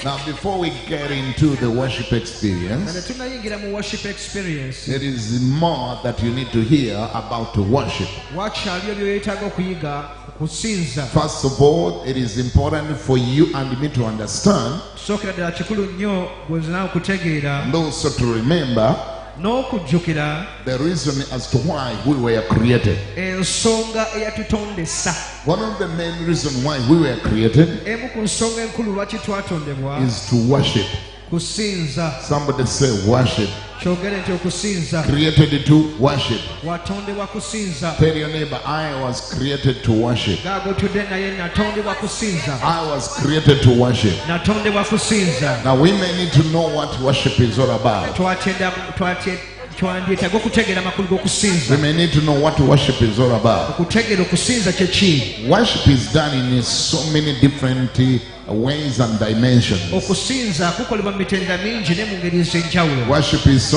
Now, before we get into the worship experience, there is more that you need to hear about the worship. First of all, it is important for you and me to understand and also to remember the reason as to why we were created. One of the main reasons why we were created is to worship. Somebody say worship. Created to worship. Tell your neighbor, I was created to worship. I was created to worship. Now we may need to know what worship is all about. We may need to know what worship is all about. Worship is done in so many different ways and dimensions. Worship is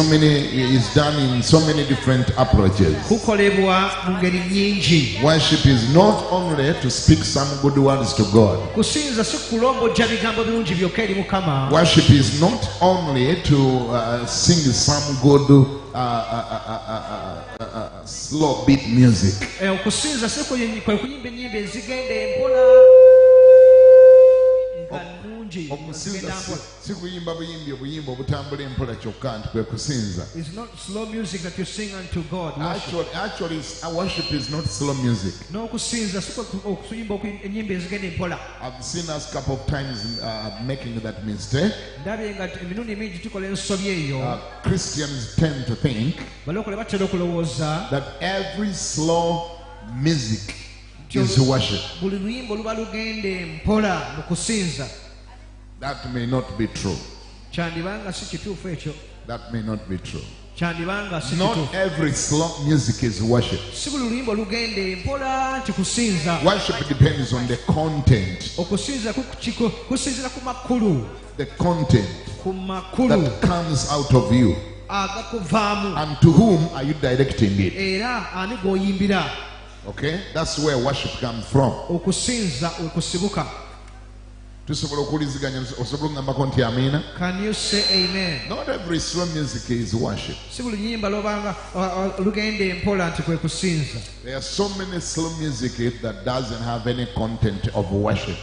done in so many different approaches. Worship is not only to speak some good words to God. Worship is not only to sing some good slow beat music. It's not slow music that you sing unto God. Actually, worship is not slow music. I've seen us a couple of times making that mistake. Christians tend to think that every slow music is worship. That may not be true. That may not be true. Not every slow music is worship. Worship depends on the content. The content that comes out of you. And to whom are you directing it? Okay, that's where worship comes from. Can you say amen? Not every slow music is worship. There are so many slow music that doesn't have any content of worship. The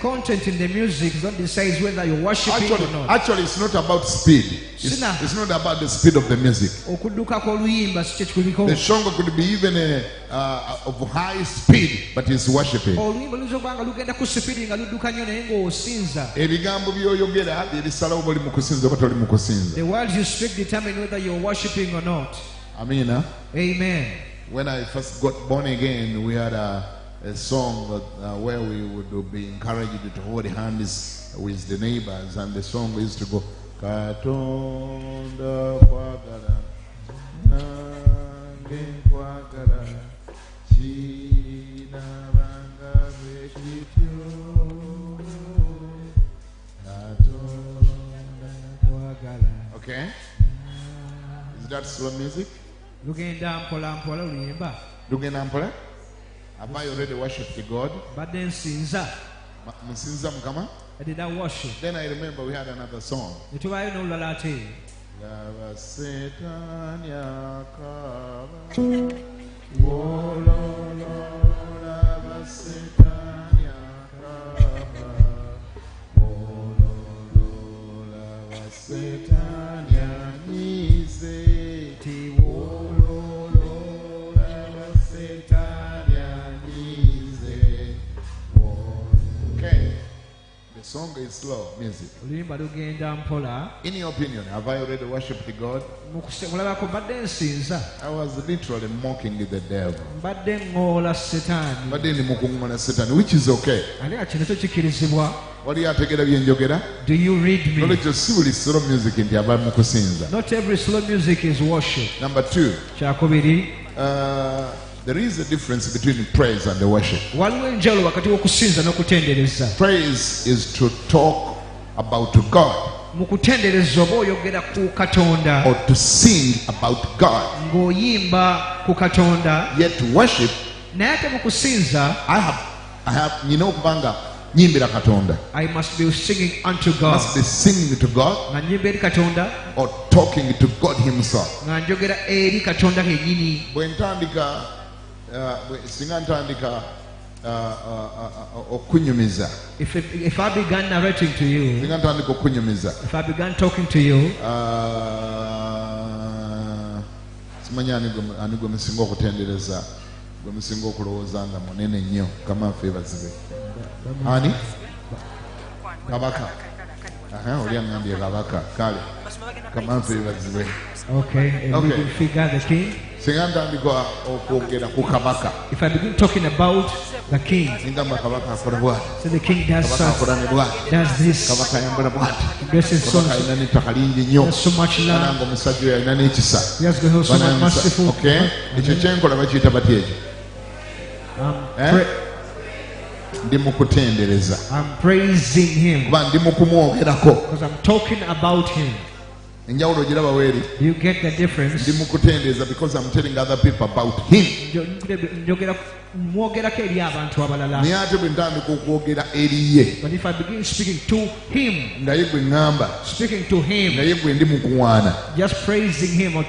content in the music that decides whether you're worshiping or not. Actually, it's not about speed. It's not about the speed of the music. The song could be even of high speed, but it's worshiping. The words you speak determine whether you're worshiping or not. Amen. Amen. When I first got born again, we had a song where we would be encouraged to hold hands with the neighbors, and the song used to go Katonda kwagala nange kwagala kinabanga bwekityo Katonda kwagala. Okay? Is that slow music? Lugenda mpola luyimba. Lugenda mpola? Have I already worshipped God? Badde nsinza. Nsinza Mukama? I did not worship. Then I remember we had another song. Lava Satan yakaba. Lava Satan yakaba. Lava Satan yanize. Lava Satan yanize. Okay. The song is slow music. In your opinion, have I already worshipped God? I was literally mocking the devil. But then which is okay. Do you read me? Not every slow music is worship. Number two. There is a difference between praise and the worship. Praise is to talk about God. mukutendereza oba oyogera ku Katonda or to sing about God. ng'oyimba ku Katonda Yet to worship, naye ate mu kusinza I have kubanga nyimbira Katonda. I must be singing unto I God. must be singing to God Nga nyimba eri Katonda or talking to God Himself. nga njogera eri Katonda kennyini. Singa ntandika okunyumiza. If I began narrating to you, Singa ntandika okunyumiza. if I began talking to you, simanyi ani gwe musinga okutendereza, gwe musinga okulowooza nga munene nnyo. Kama ffe bazibe. Ani? Kabaka. Oli angambye kabaka. Kale. Kama ffe bazibe. okay, and we will figure the king. Singa ntandika okwogera ku kabaka. If I begin talking about the king, Ngamba kabaka akola bw'ati. so the king does Kabaka akola ne such, bw'ati. does this, Kabaka ayambala bw'ati. dresses so, Kabaka alina n'ettaka lingi nnyo. has so much land, Bananga omusajja oyo alina n'ekisa. he has got so much merciful. Okay? Ekyo kyenkola bakiyita batya ekyo? Ndi mu kutendereza. I'm praising him Kuba ndi mu kumwogerako. because I'm talking about him. Enjawulo ogiraba weeri. You get the difference? Ndi mu kutendereza because I'm telling other people about him. Njogera mwogerako eri abantu abalala. Naye ate bwe ntandika okwogera eri ye. But if I begin speaking to him, Nga ye gwe ŋŋamba. speaking to Nga him, ye gwe ndi mu kuwaana. just praising him, or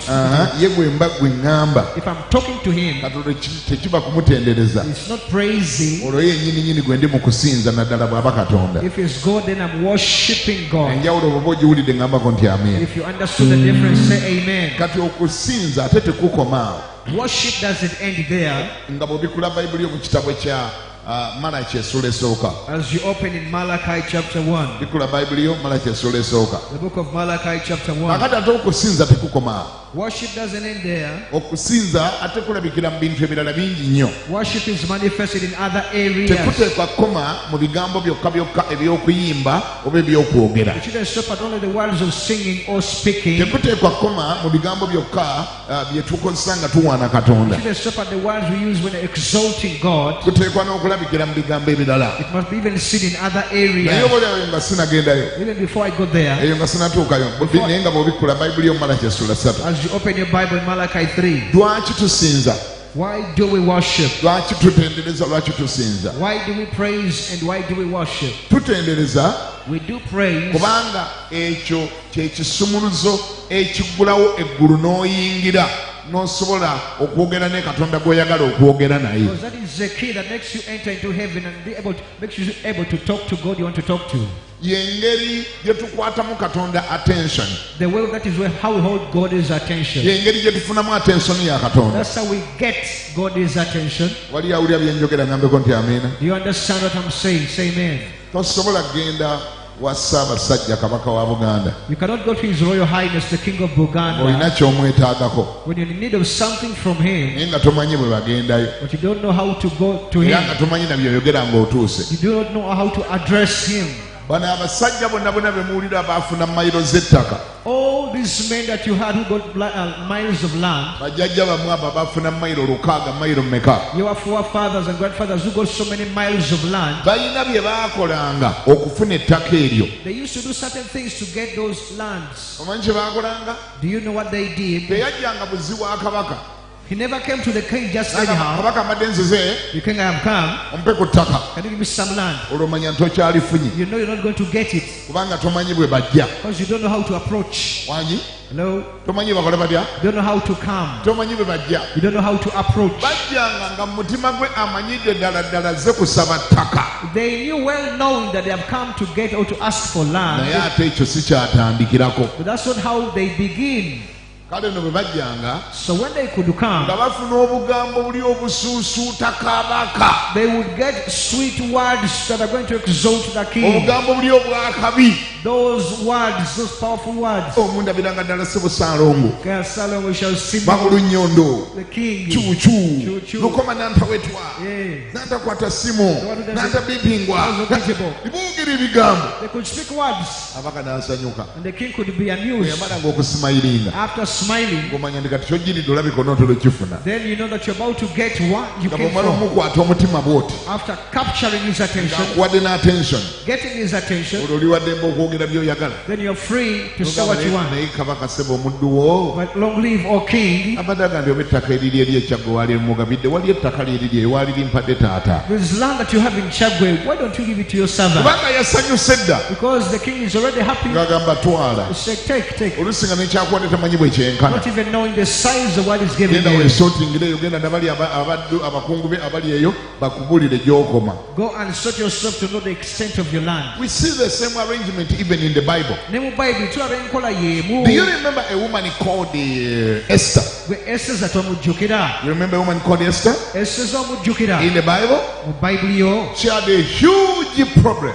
Ye gwe mba gwe ŋŋamba. if I'm talking to him, Katonda tekiba kumutendereza. it's not praising. Olwo yennyini gwe ndi mu kusinza naddala bw'aba Katonda. If it's God, then I'm worshiping God. Enjawulo bw'oba ogiwulidde ŋŋambako nti amiina. If you understood the difference, say amen. Kati okusinza ate tekukoma awo. Worship doesn't end there. Nga bw'obikula Bayibuli yo mu kitabo kya Malaki essula esooka. As you open in Malachi chapter 1, Bikula Bayibuli yo Malaki essula esooka. the book of Malachi chapter 1, Kakati ate okusinza tekukoma awo. worship doesn't end there. Okusinza ate kulabikira mu bintu ebirala bingi nnyo. Worship is manifested in other areas. Tekuteekwa kukoma mu bigambo byokka byokka eby'okuyimba oba eby'okwogera. It shouldn't stop at only the words of singing or speaking. It Tekuteekwa kukoma mu bigambo byokka bye tukozesa nga tuwaana Katonda. shouldn't stop at the words we use when exalting God. Kuteekwa n'okulabikira mu bigambo ebirala. It must be even seen in other Naye areas. oba olyawo nga sinagendayo. Even before I go there, Eyo nga sinatuukayo. Naye nga bw'obikkula Bayibuli yo Malaki essula 3. as you open your Bible in Malachi 3, Lwaki tusinza? why do we worship? Lwaki tutendereza? Lwaki tusinza? Why do we praise and why do we worship? Tutendereza We do praise kubanga ekyo kye kisumuluzo ekiggulawo eggulu n'oyingira n'osobola okwogera ne Katonda gw'oyagala okwogera naye. because that is the key that makes you enter into heaven and be able to, makes you able to talk to God you want to talk to. Y'engeri gye tukwatamu Katonda attention. The way that is where how we hold God's attention. Y'engeri gye tufunamu attention ya Katonda. That's how we get God's attention. Wali awulira bye njogera ngambeko nti amiina. Do you understand what I'm saying? Say amen. Tosobola kgenda wa Ssaabasajja Kabaka wa Buganda You cannot go to His Royal Highness the King of olina Uganda ky'omwetaagako when you're in need of something from him, naye nga tomanyi bwe bagendayo but you don't know how to go to era him. nga tomanyi na byoyogera ng'otuuse. You do not know how to address him. Bano abasajja bonna bonna be muwulira baafuna mayiro z'ettaka. All these men that you had who got miles of land, Bajjajja bamwe abo baafuna mayiro 600, mayiro mmeka? your forefathers and grandfathers who got so many miles of land, Balina bye baakolanga okufuna ettaka eryo. they used to do certain things to get those lands. Omanyi kye baakolanga? Do you know what they did? Teyajjanga buzi wa kabaka. He never came to the king just anyhow. Kabaka amadde nzize The king, I have come. ompe ku ttaka. Can you give me some land? Olwo manya nti okyalifunye You know you're not going to get it kubanga tomanyi bwe bajja. because you don't know how to approach. Wangi? Hello? Tomanyi bakole batya? You don't know how to come. Tomanyi bwe bajja. You don't know how to approach. Bajjanga nga mu mutima gwe amanyidde ddala ddala ze kusaba ttaka. They knew well knowing that they have come to get or to ask for Naye land. ate ekyo si kyatandikirako. But that's not how they begin. Kale no bwe bajjanga So when they could nga come, bafuna obugambo buli obusuusuuta kabaka. they would get sweet words that are going to exalt the king. Obugambo buli obwakabi. Those words, those powerful words. Omundabiranga ddala Ssebusalongo. Salome shall sing Bakulu nnyondo. the king. Cuucu. Lukoma nantawetwa. Yeah. Nantakwata simu. Nantabibingwa. Those are visible. Ibuugi They could speak words. And the king could be amused. After smiling, then you know that you're about to get what you came for. After capturing his attention, getting his attention, then you're free to say what you want. But long live, O king. This land that you have in Chagwe, why don't you give it to your servant? Because the king is already happy. He said, take. Not even knowing the size of what is given you. Go and sort yourself to know the extent of your land. We see the same arrangement even in the Bible. Do you remember a woman called Esther? You remember a woman called Esther? In the Bible? She had a huge problem.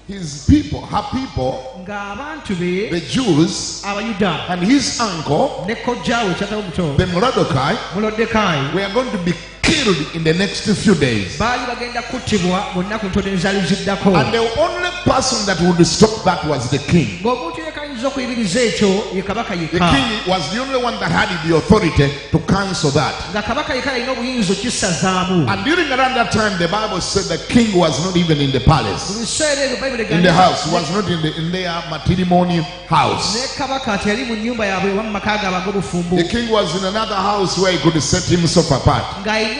His people, her people, the Jews, and his uncle, the Mordecai, were going to be killed in the next few days. And the only person that would stop that was the king. The king was the only one that had the authority to cancel that. And during around that time, the Bible said the king was not even in the palace, in the house. He was not in their matrimonial house. The king was in another house where he could set himself apart. And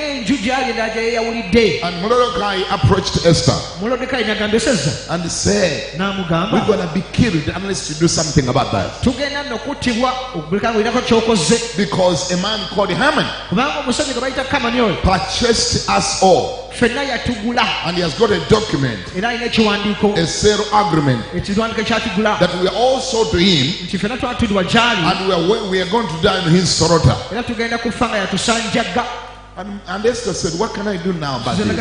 Mordecai approached Esther and said, we're going to be killed unless you do something about that. Because a man called Haman purchased us all. And he has got a document, a sale agreement, that we are all sold to him, and we are going to die in his sorota. And Esther said, what can I do now about this? I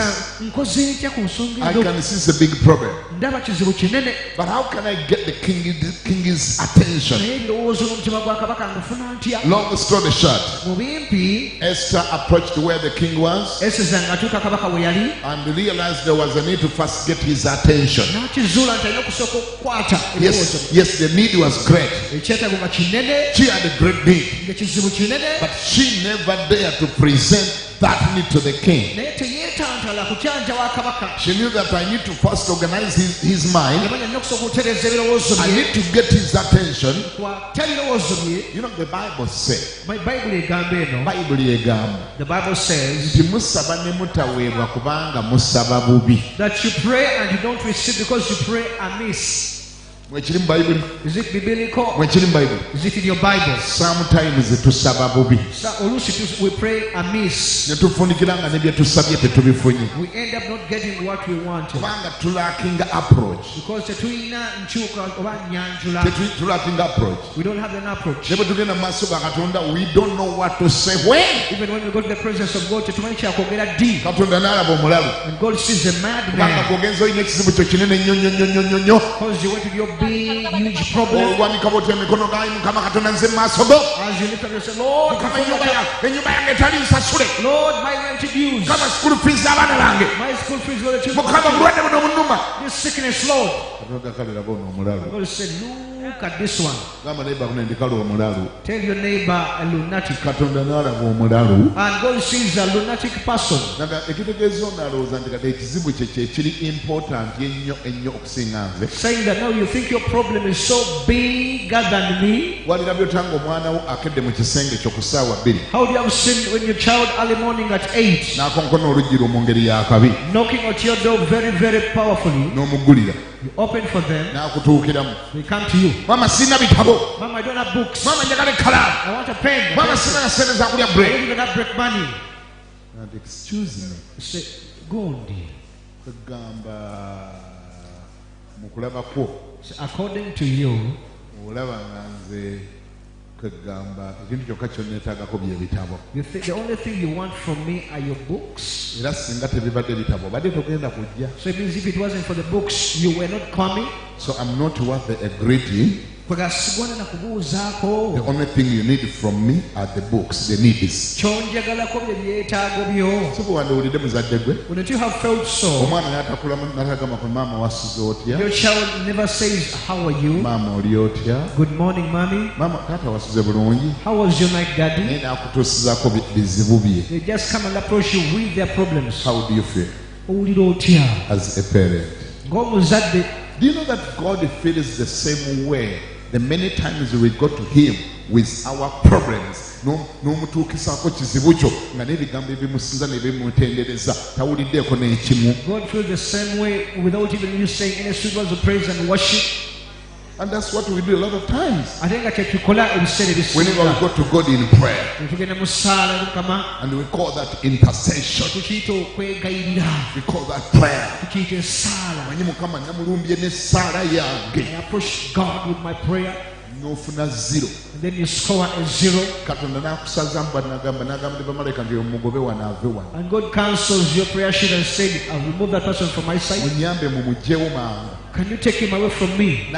can see it's a big problem. But how can I get the king's attention? Long story short, Esther approached where the king was and realized there was a need to first get his attention. Yes, the need was great. She had a great need, but she never dared to present that need to the king. She knew that I need to first organize his mind. I need to get his attention. You know, the Bible says, the Bible says that you pray and you don't receive because you pray amiss. Is it biblical? Is it in your Bible? Sometimes we pray amiss. We end up not getting what we want. Because we don't have an approach. We don't know what to say when. Even when we go to the presence of God, and God sees a madman. Because you went to your big, huge problem. As you lift up and say, Lord, Lord, my rent is used. My school fees go to this sickness, Lord. God said, look at this one. Tell your neighbor a lunatic. And God sees a lunatic person. Saying that now you think your problem is so bigger than me. How do you have sinned when your child early morning at 8 knocking at your door very, very powerfully? You open for them. They come to you. Mama, I don't have books. I want a pen. I don't even have break money. And excuse me. Say, Gondi. According to you, you think the only thing you want from me are your books? So it means if it wasn't for the books, you were not coming. So I'm not worth a greeting. The only thing you need from me are the books, the needs. Wouldn't you have felt so? Your child never says, how are you? Good morning, mommy. How was your night, daddy? They just come and approach you with their problems. How do you feel as a parent? Do you know that God feels the same way the many times we go to Him with our problems? God feels the same way without even you saying any sweet words of praise and worship. And that's what we do a lot of times. Whenever we go to God in prayer, and we call that intercession, we call that prayer. I approach God with my prayer. Zero. And then you score a 0. And God cancels your prayer sheet and said, I'll remove that person from my side. Can you take him away from me?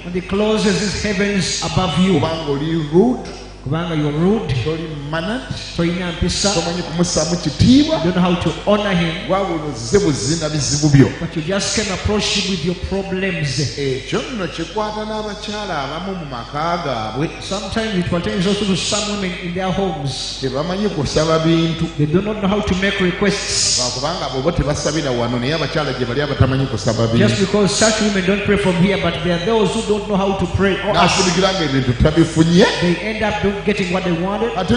And he closes his heavens above you. Kubanga you're rude, you don't know how to honor him, but you just can approach him with your problems. Sometimes it pertains also to some women in their homes. They do not know how to make requests. Just because such women don't pray from here, but there are those who don't know how to pray or ask. They end up getting what they wanted, and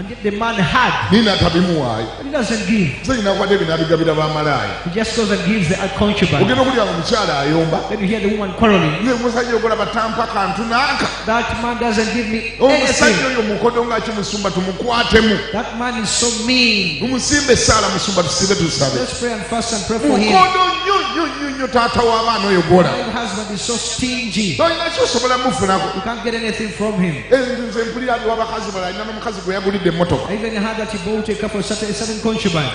yet the man had, but he doesn't give. He just goes and gives the concubine. Then you hear the woman quarreling. That man doesn't give me anything. That man is so mean. Let's pray and fast and pray for him. That husband is so stingy. You can't get anything from him. I even heard that he bought a car for a certain concubine.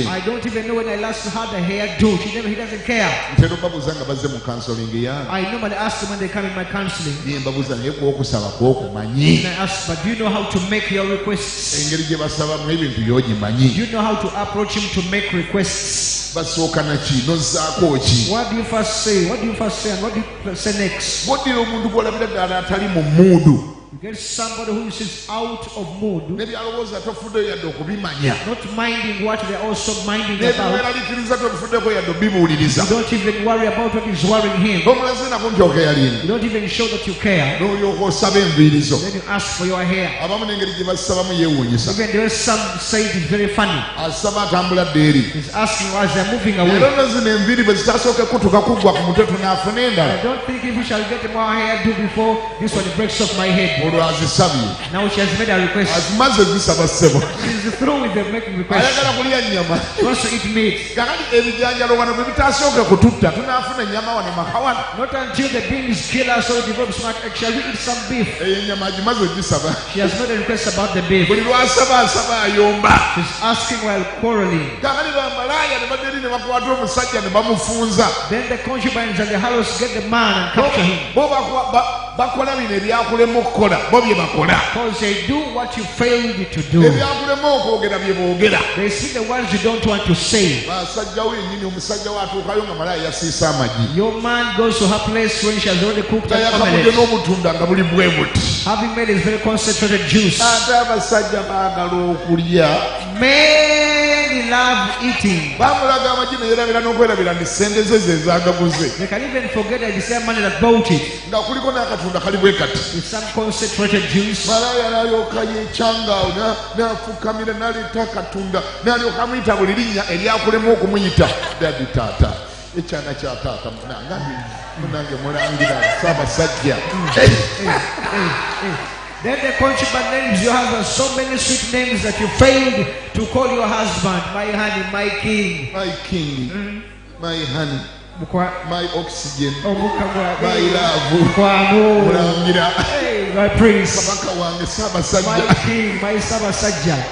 I don't even know when I last had a hairdo. He doesn't care. I normally ask them when they come in my counseling. And I ask, but do you know how to make your requests? Do you know how to approach him to make requests? What do you first say? What do you first say? And what do you say next? You get somebody who is out of mood, not minding what they're also minding about. You don't even worry about what is worrying him. You don't even show that you care. Then you ask for your hair. Even though some say it is very funny. He's asking as they're moving away. I don't think if we shall get more hair do before this one breaks off my head. Now she has made a request. She's through with the making request. She wants to eat meat. Not until the beans kill us or develop smart egg shall we eat some beef. She has made a request about the beef. She's asking while quarreling. Then the concubines and the harlots get the man and capture him. Because they do what you failed to do. They see the words you don't want to say. Your man goes to her place when she has already cooked an omelette, having made a very concentrated juice. Many love eating. They can even forget that the same money that bought it. With some concentrated juice. Then the concubine names your husband so many sweet names that you failed to call your husband my honey, my king, my honey, my oxygen, my love, my prince, my king, my sabasajja.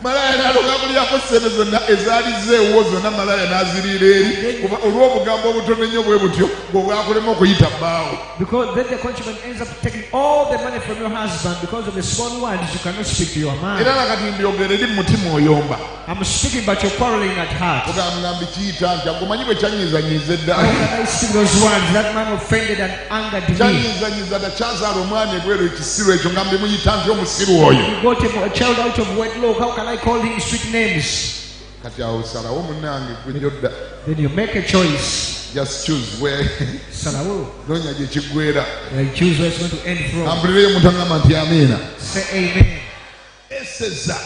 malaya n'aloga kulyako ssente zonna ezaalizeewo zonna malaya n'aziriira eri kuba olw'obugambo obutono ennyo bwe butyo bw'obwakulema okuyita bbaawo. Because then the concubine ends up taking all the money from your husband because of the small words you cannot speak to your man. Era nakati mbyogera eri mu mutima oyomba. I'm speaking but you're quarreling at heart. Ogamba kiyita nti agomanyi bwe kyanyiizanyiiza eddala. How can I speak those words? That man offended and angered me. Kyanyiizanyiiza dda kyazaala omwana ebweru ekisiru ekyo nga mbimuyita nti omusiru oyo. You got a child out of wedlock. How can I call him sweet names? Kati awo salawo munnange gwejjodda. Then you make a choice. Just choose where. Salawo. Nonya gye kiggwera. Choose where it's going to end from. Ambulireyo mutangamba nti amiina. Say amen. Esther.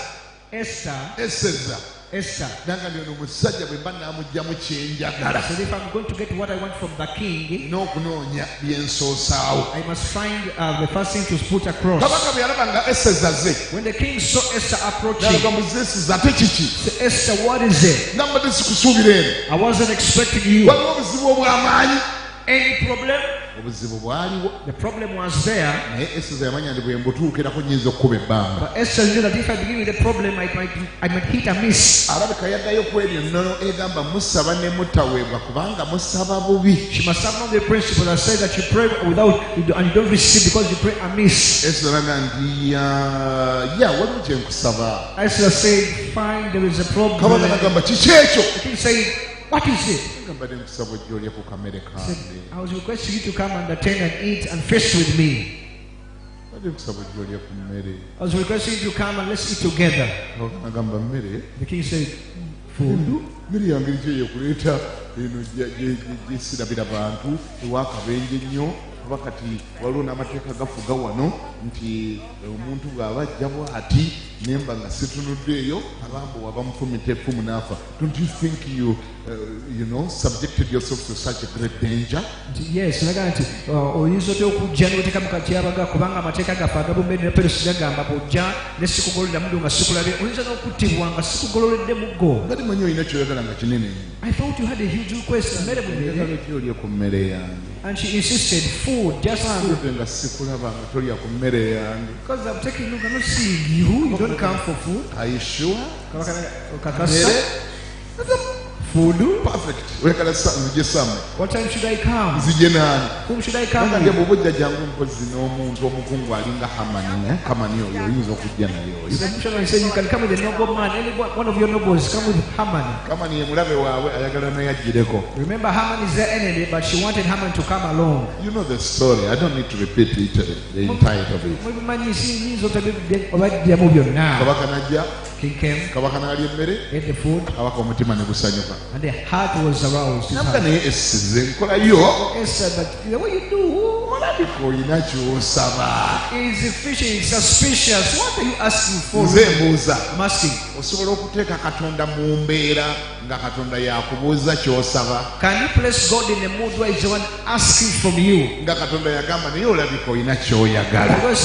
Nanga ndio musajja bwe mba naamugyamu kyenjagala. So if I'm going to get what I want from the king, n'okunoonya byensoosaawo. I must find the first thing to put across. Kabaka bwe yalaba nga Esther zaze. When the king saw Esther approaching, Esther ate kiki? Say, Esther, what is it? Nga mbadde sikusuubira eno. I wasn't expecting you. Waliwo obuzibu obw'amaanyi. Any problem? Obuzibu bwaliwo. The problem was there. Naye Esther yamanya nti bwe mbutuukirako nnyinza okkuba ebbanga. But Esther knew that if I begin with the problem, I might hit a miss. Alabika yaddayo ku eryo nnono egamba musaba ne mutaweebwa kubanga musaba bubi. She must have known the principle that says that you pray without and you don't receive because you pray amiss. Esther naga nti waliwo kye nkusaba. Esther said, fine, there is a problem. Kabaka nagamba kiki ekyo? The king said, what is it? I was requesting you to come and attend and eat and feast with me. I was requesting you to come and let's eat together. The king said, food? Wakati waliwo n'amateeka gafuga wano nti omuntu bw'aba ajja bw'ati nemba nga situnuddeeyo abambo wabamufumita effumu n'afa. Don't you think you subjected yourself to such a great danger? Yes, naga nti oyinza otya okujja n'oteeka mu katyabaga kubanga amateeka gaffe agabumbe ne perusi gagamba bw'ojja ne sikugololera muddo nga sikulabye oyinza n'okuttibwa nga sikugololedde muggo. Kati manyi olina kyoyagala nga kinene nnyo. I thought you had a huge request. Mmere oyagala ki olye ku mmere yange. And she insisted, food, just food. Because I'm taking a look, I'm not seeing you. You don't come for food. Are you sure? Food? Perfect. What time should I come? Whom should I come with? So you can come with a noble man, any one of your nobles, come with Haman. Remember, Haman is their enemy, but she wanted Haman to come along. You know the story. I don't need to repeat it, the entirety of it. King came, ate the food, and the heart was aroused. Esther, but the way you do is fishing suspicious. What are you asking for? I'm asking. Can you place God in a mood where he's the one asking from you? Because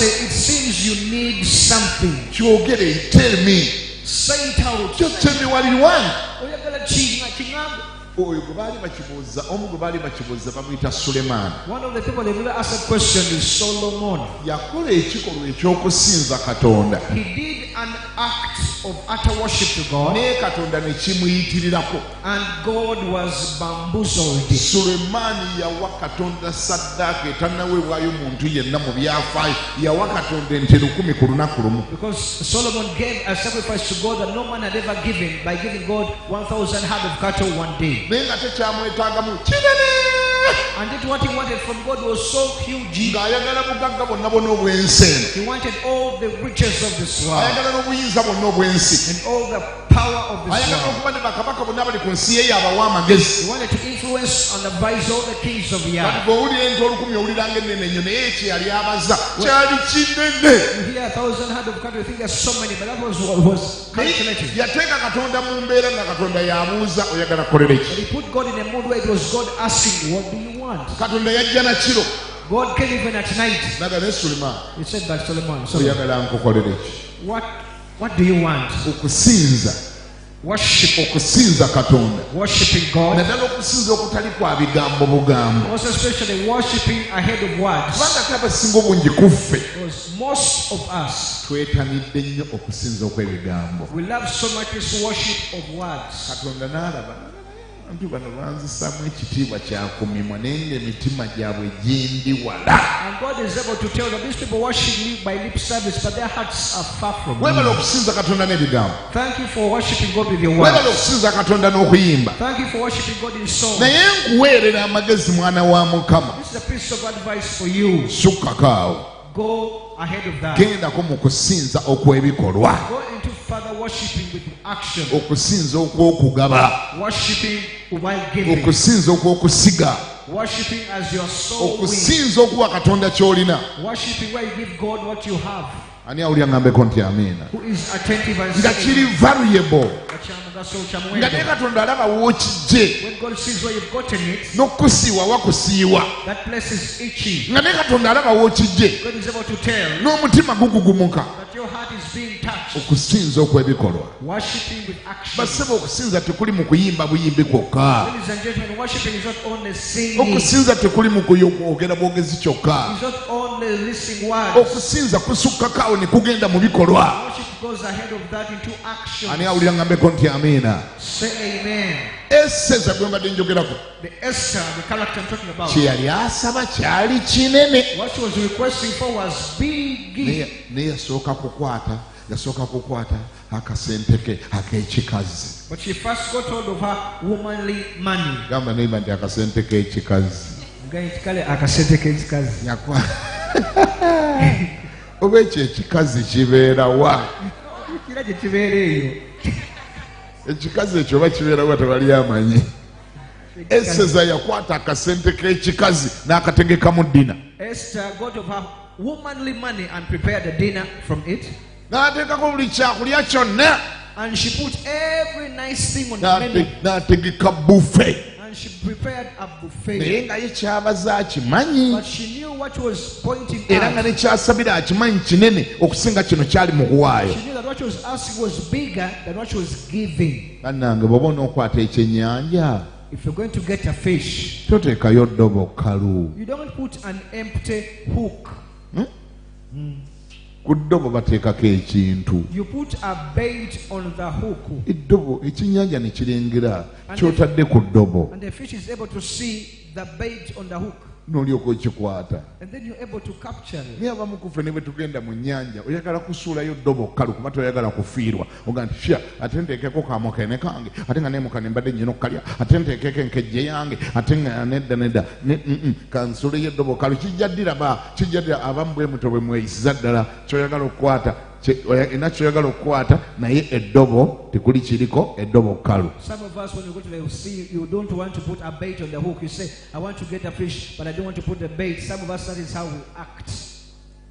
it seems you need something. Tell me. Say it out. Just tell me what you want. One of the people they will ask that question is Solomon. He did an act of utter worship to God, and God was bamboozled. Because Solomon gave a sacrifice to God that no man had ever given, by giving God 1,000 head of cattle one day. And yet what he wanted from God was so huge. He wanted all the riches of this world and all the power of this world. He wanted to influence and advise all the kings of the earth. You hear 1,000 head of cattle, you think there's so many, but that was what was calculated. But he put God in a mood where it was God asking, what do you want? God came even at night. He said by Solomon, what do you want? Worship. Okusinza Katonda. Worshiping God. Naddala okusinza okutali kwa bigambo bugambo. Also especially worshiping ahead of words. Kubanga abasinga obungi kuffe. Because most of us twetanidde nnyo okusinza okw'ebigambo. We love so much this worship of words. Katonda n'alaba abantu bano banzisaamu ekitiibwa kyakumimwa naye ng'emitima gyabwe gindi wala. And God is able to tell that these people worship me by lip service, but their hearts are far from me. Weebale okusinza Katonda n'ebigambo. Thank you for worshiping God with your words. Weebale okusinza Katonda n'okuyimba. Thank you for worshiping God in song. Naye nkuweerera amagezi mwana wa Mukama. This is a piece of advice for you. Sukkakaawo. Go ahead of that. Gendako mu kusinza okw'ebikolwa. Go into further worshiping with action. Okusinza okw'okugaba. Worshiping while giving. Okusinza okw'okusiga. Worshiping as your soul wins. Okusinza okuwa Katonda ky'olina. Worshiping where you give God what you have. Ani awulira ngambeko nti amiina. Who is attentive and nga kiri valuable. Nga ne Katonda alaba w'okijje. When God sees where you've gotten it, n'okusiiwa wakusiiwa. that place is itchy. Nga ne Katonda alaba w'okijje. God is able to tell n'omutima gugugumuka. that your heart is being touched. Okusinza okw'ebikolwa. Worshiping with action. Basebe okusinza tekuli mu kuyimba buyimbi kwokka. Ladies and gentlemen, worshiping is not only singing. Okusinza tekuli mu kwogera bwogezi kyokka. It's not only listening words. Okusinza kusukkakaawo ne kugenda mu bikolwa. Worship goes ahead of that into action. Ani awulira ngambeko nti amiina. Say amen. Eseza gwe mbadde njogerako. The Esther, the character I'm talking about. Kye yali asaba kyali kinene. What she was requesting for was big. Naye yasooka kukwata akasente ke ak'ekikazi. But she first got hold of her womanly money. Gamba neiba nti akasente k'ekikazi. Kale akasente k'ekikazi. Oba ekyo ekikazi kibeera wa? Kira gye kibeera eyo. Ekikazi ekyo oba kibeera wa tewali amanyi. Eseza yakwata akasente k'ekikazi n'akategeka mu ddina. Esther got of her womanly money and prepared the dinner from it. N'ateekako buli kyakulya kyonna. And she put every nice thing on the menu. N'ategeka buffet. And she prepared a buffet. Naye nga ye kyabaza akimanyi. But she knew what was pointing Era nga out. ne kyasabira akimanyi kinene okusinga kino kyali mu kuwaayo. She knew that what she was asking was bigger than what she was giving. Bannange bw'oba onookwata ekyennyanja. If you're going to get a fish, toteekayo ddobo kkalu. you don't put an empty hook. Ku ddobo bateekako ekintu. You put a bait on the hook. Eddobo ekyennyanja ne kirengera ky'otadde ku ddobo. And the fish is able to see the bait on the hook. N'olyoka okikwata. And then you're able to capture it. Naye abamu ku ffe ne bwe tugenda mu nnyanja oyagala kusuulayo ddobo kkalu kuba toyagala kufiirwa. Oga nti sha ate nteekeko kaamukene kange ate nga neemukane mbadde nnyina okukalya ate nteekeko enkejje yange ate nga nedda kansuuleyo eddobo kkalu kijja ddira abamu bwe muto bwe mweyisiza ddala kyoyagala okukwata era kyoyagala okukwata naye eddobo tekuli kiriko eddobo kkalu. Some of us, when you go to the sea, you don't want to put a bait on the hook. You say, I want to get a fish, but I don't want to put the bait. Some of us, that is how we act.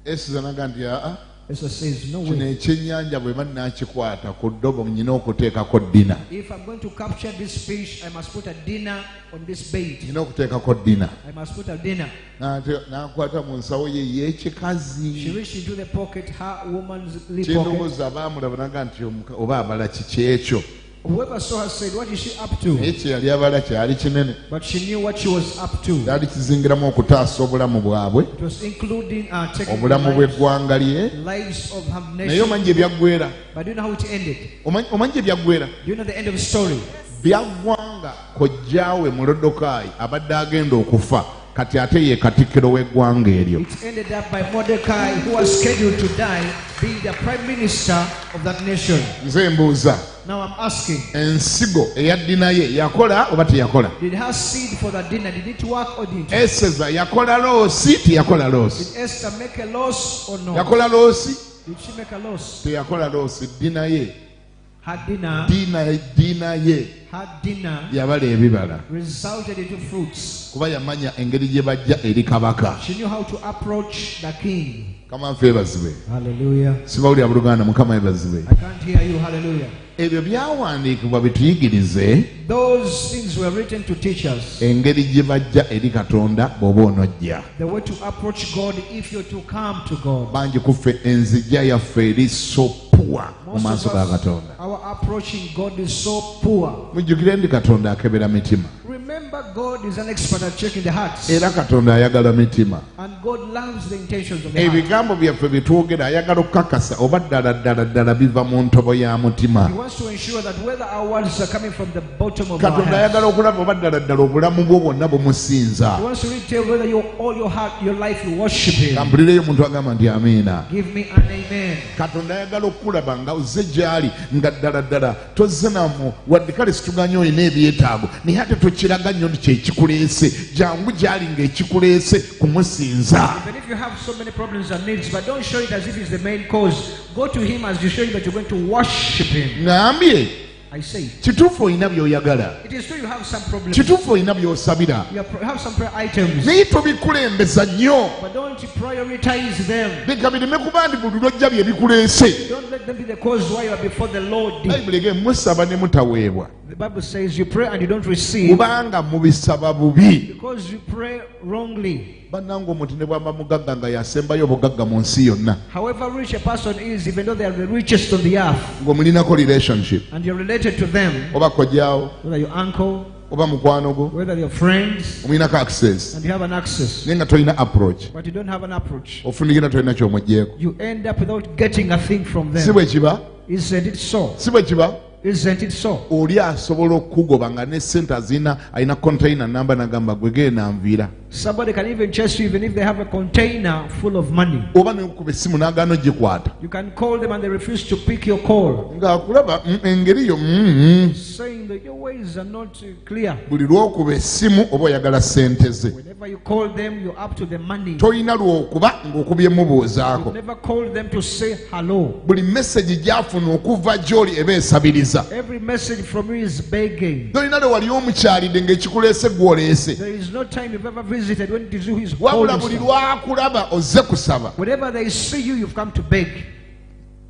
Eseza naga nti aa Esther says, no kino way. ekyennyanja bwe bannakikwata ku ddobo nnyina okuteekako ddina. If I'm going to capture this fish, I must put a dinner on this bait. Nnyina okuteekako ddina. I must put a dinner. N'akwata mu nsawo ye y'ekikazi. She reached into the pocket, her woman's pocket. Kyendowooza abaamulaba naga nti oba abala kiki ekyo. Whoever saw her said, what is she up to? Naye kye yali abala kyali kinene. But she knew what she was up to. Kyali kizingiramu okutaasa obulamu bwabwe. It was including taking Obulamu the bw'eggwanga lye. lives of her Naye nation. omanyi ebyaggwera. But do you know how it ended? Omanyi ebyaggwera. Do you know the end of the story? Byaggwanga kojjaawe Mulodokaayi abadde agenda okufa. Kati ate ye katikkiro w'eggwanga eryo. It ended up by Mordecai, who was scheduled to die, being the prime minister of that nation. Nze mbuuza. Now I'm asking, ensigo eya ddina ye yakola oba teyakola? did her seed for the dinner, did it work or didn't it? Eseza yakola loosi teyakola loosi? Did Esther make a loss or no? Yakola loosi? Did she make a loss? Teyakola loosi. Ddina ye. Her dinner, Ddina ye her dinner yabala ebibala. resulted into fruits. Kuba yamanya engeri gye bajja eri kabaka. She knew how to approach the king. Kama nfe ebazibwe. Hallelujah. Sibawulira Buluganda Mukama ebazibwe. I can't hear you. Hallelujah. Ebyo byawandiikibwa bituyigirize Those things were written to teach us engeri gye bajja eri Katonda bw'oba onojja. the way to approach God if you're to come to God. Bangi ku ffe enzijja yaffe eri so puwa mu maaso ga Katonda. Our approaching God is so poor. Mujjukire ndi Katonda akebera mitima. Remember, God is an expert at checking the hearts. Era Katonda ayagala mitima. And God loves the intentions of the heart. Ebigambo byaffe bitwogera ayagala okukakasa oba ddala biva mu ntobo ya mutima. He wants to ensure that whether our words are coming from the bottom of our Katonda hearts. ayagala okulaba oba ddala obulamu bwo bwonna bumusinza. He wants to really tell whether all your heart, your life, you worship Him. Kambulireyo omuntu agamba nti amiina. Give me an amen. Katonda ayagala okulaba nga ozze gy'ali nga ddala tozze namu wadde kale situganya olina ebyetaago naye ate tokiraga nnyo nti kyekikuleese jangu gy'ali ng'ekikuleese kumusinza. Even if you have so many problems and needs, but don't show it as if it's the main cause. Go to Him as you show that you're going to worship Him. Ngambye I say, kituufu olina by'oyagala. it is true you have some problems. Kituufu olina by'osabira. You have some prayer items. Naye tobikulembeza nnyo. But don't prioritize them. Leka bireme kuba nti buli lwojja bye bikuleese. Don't let them be the cause why you are before the Lord. Bayibuli ege musaba ne mutaweebwa. The Bible says you pray and you don't receive Kubanga mubisaba bubi. because you pray wrongly. Bannange omuntu ne bw'aba mugagga nga yasembayo obugagga mu nsi yonna. However rich a person is, even though they are the richest on the earth, Ng'omulinako relationship. and you're related to them, Oba kojjaawo, whether your uncle, oba mukwano gwo, whether your friends, omulinako access. and you have an access, Naye nga tolina approach. but you don't have an approach, Ofunikira tolina ky'omuggyeko. you end up without getting a thing from Si them. bwe kiba? Isn't it so? Si bwe kiba? Isn't it so? Oli asobola okugoba nga ne sente alina container namba n'agamba gwe genda nviira. Somebody can even chase you even if they have a container full of money. Oba n'okuba essimu n'agaana ogikwata. You can call them and they refuse to pick your call, Ng'akulaba engeri yo saying that your ways are not clear. buli lw'okuba essimu oba oyagala ssente ze. Whenever you call them, you're up to the money. Tolina lw'okuba ng'okubye mubuuzaako. You never call them to say hello. Buli message gy'afuna okuva gy'oli eba esabiriza. Every message from you is begging. Tolina lwe wali omukyalidde ng'ekikuleese gw'oleese. There is no time you've ever visited when it is you who is Wabula calling. buli Stuff. lwakulaba ozze kusaba. Whenever they see you, you've come to beg.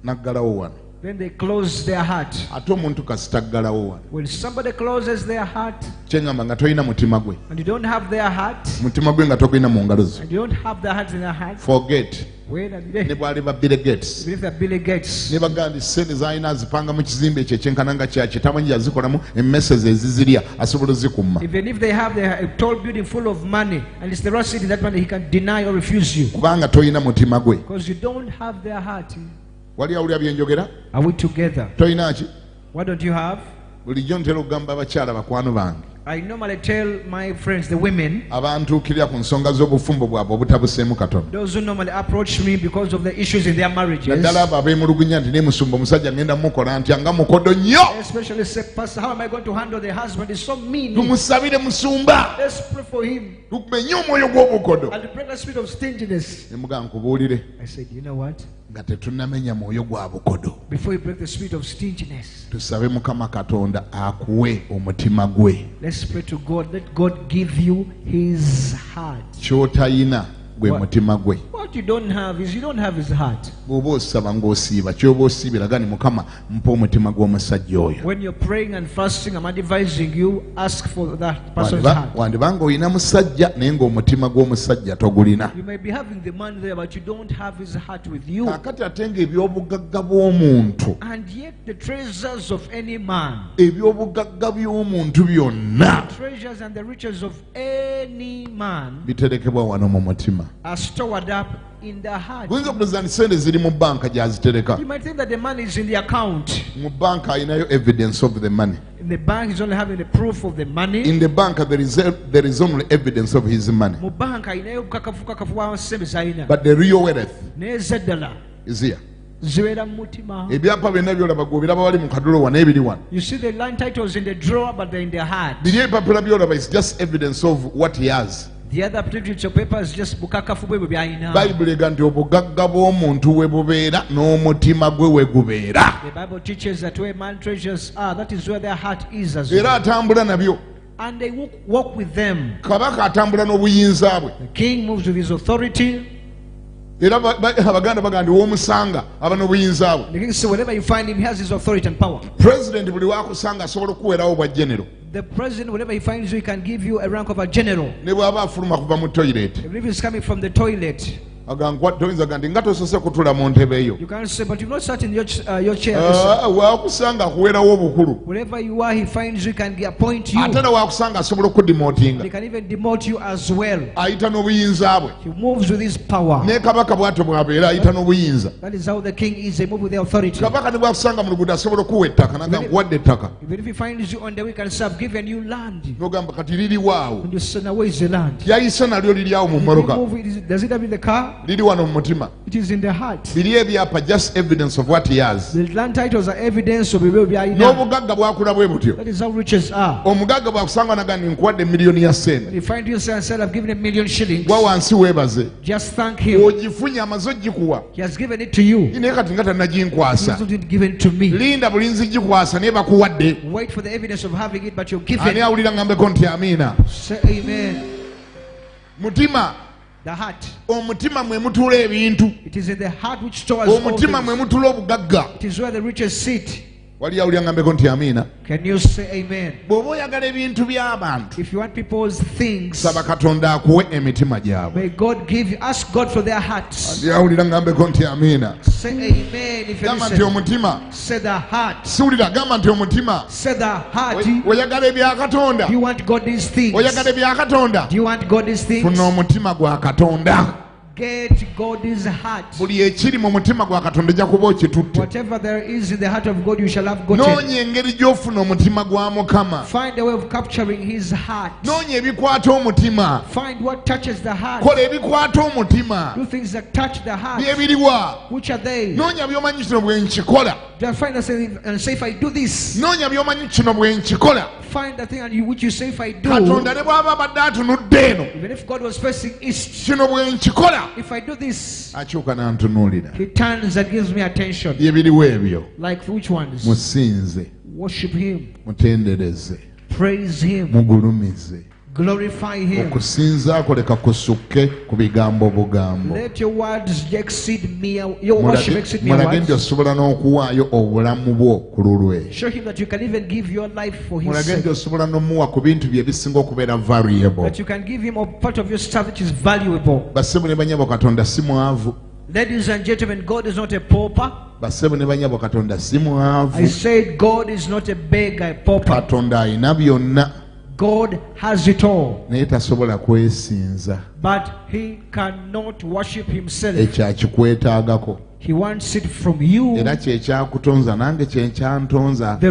Naggalawo wano. Then they close their heart. Ate omuntu kasitaggalawo wano. When somebody closes their heart Kyeŋŋamba nga tolina mutima gwe. and you don't have their heart, Mutima gwe nga togulina mu ngalo zo. and you don't have their heart in their heart, Forget. wait a Ne minute. bwali ba Bill Gates. Even if they're Billy Gates, Ne bagamba nti ssente z'alina azipanga mu kizimbe ekyo ekyenkana nga kyaki tamanyi yazikolamu emmesezi ezizirya asobola ozikumma. even if they have a tall building full of money and it's the right seat in that money, he can deny or refuse you Kubanga tolina mutima gwe. because you don't have their heart. Wali awulira bye njogera? Are we together? Tolina ki? What don't you have? Bulijjo ntera okugamba abakyala bakwano bange I normally tell my friends, the women, abantuukirira ku nsonga z'obufumbo bwabwe obutabuseemu Katonda. those who normally approach me because of the issues in their marriages, Naddala abo abeemulugunya nti ne musumba omusajja ngenda mukola ntya nga mukodo nnyo. especially say, Pastor, how am I going to handle the husband? He's so mean. Tumusabire musumba. Let's pray for him. Tumenye omwoyo gw'obukodo. And to break the spirit of stinginess. Ne mugamba nkubuulire I said, you know what? nga tetunnamenya mwoyo gwa bukodo. Before you break the spirit of stinginess, Tusabe Mukama Katonda akuwe omutima gwe. let's pray to God. Let God give you his heart. Ky'otayina gwe mutima gwe. What you don't have is you don't have his heart. Bw'oba osaba ng'osiiba ky'oba osiibira gani Mukama mpa omutima gw'omusajja oyo. When you're praying and fasting, I'm advising you, ask for that person's heart. Wandibanga olina musajja naye ng'omutima gw'omusajja togulina. You may be having the man there, but you don't have his heart with you. Kaakati ate ng'ebyobugagga bw'omuntu, And yet the treasures of any man, ebyobugagga by'omuntu byonna treasures and the riches of any man biterekebwa wano mu mutima. are stored up in the heart. Guyinza okulowooza nti sente ziri mu banka gy'azitereka. You might think that the money is in the account. Mu banka alinayo evidence of the money. In the bank, he's only having the proof of the money. In the bank there is only evidence of his money. Mu bank ayinayo bukakafu bwa ssente z'alina. But the real wealth Naye z'eddala is here. zibeera mu mutima. Ebyapa byonna byolaba gw'obiraba wali mu kadulo wano ebiri wano. You see the line titles in the drawer, but they're in their heart. Biri ebipapula byolaba is just evidence of what he has. The other literature paper is just bukakafu bwe by'alina. Bayibuli ega nti obugagga bw'omuntu we bubeera n'omutima gwe we gubeera. The Bible teaches that where man treasures are, that is where their heart is as well. Era atambula nabyo. And they walk with them. Kabaka atambula n'obuyinza bwe. The king moves with his authority. Era abaganda bagamba w'omusanga aba n'obuyinza bwe. The king says whenever you find him, he has his authority and power. President buli wakusanga asobola okuweerawo bwa genero. The president, whenever he finds you, he can give you a rank of a general. Ne bw'aba afuluma kuva mu toilet. Even if he's coming from the toilet, You can't say, but you've not sat in your chair. Wherever you are, he finds you, can appoint you. He can even demote you as well. He moves with his power. That is how the king is. They move with the authority. Even if he finds you on the way, he can say, I've given you land. And you say, now where is the land? Does it have in the car? It is in the heart. Just evidence of what he has. The land titles are evidence of that is how riches are. You find yourself and said, I've given $1,000,000 shillings. Just thank him. He has given it to you. He hasn't given it to me. Wait for the evidence of having it, but you're given it. Say amen. The heart. It is in the heart which stores all things. It is where the riches sit. Can you say amen? If you want people's things, may God give you, ask God for their hearts. Say amen if you listen. Say the heart. Say the heart. Do you want God these things? Do you want God these things? Get God's heart. Whatever there is in the heart of God, you shall have gotten. Find a way of capturing his heart. Find what touches the heart. Do things that touch the heart. Which are they? Just find us and say, if I do this. Find the thing which you say, if I do. Even if God was facing east. If I do this, he turns and gives me attention. Like which ones? Worship him. Praise him. Glorify him. Let your words exceed me. Your worship exceed me. Show him that you can even give your life for his sake. That you can give him a part of your stuff which is valuable. Ladies and gentlemen, God is not a pauper. I said God is not a beggar, a pauper. God has it all. But he cannot worship himself. He wants it from you. The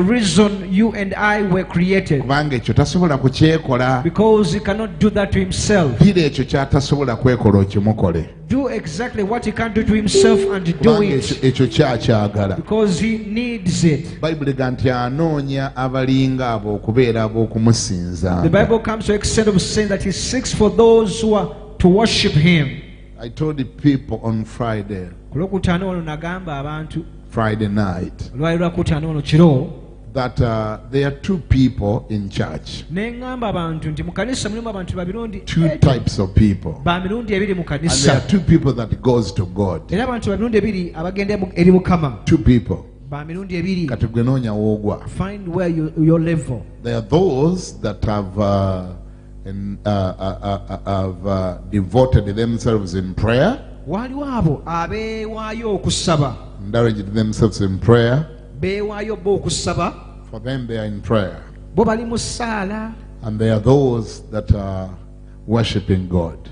reason you and I were created. Because he cannot do that to himself. Do exactly what he can't do to himself and do it. Because he needs it. The Bible comes to the extent of saying that he seeks for those who are to worship him. I told the people on Friday night that there are two people in church. Two types of people. And there are two people that goes to God. Two people. Find where your level. There are those that have devoted themselves in prayer. Indulged themselves in prayer. For them they are in prayer. And there are those that are worshiping God.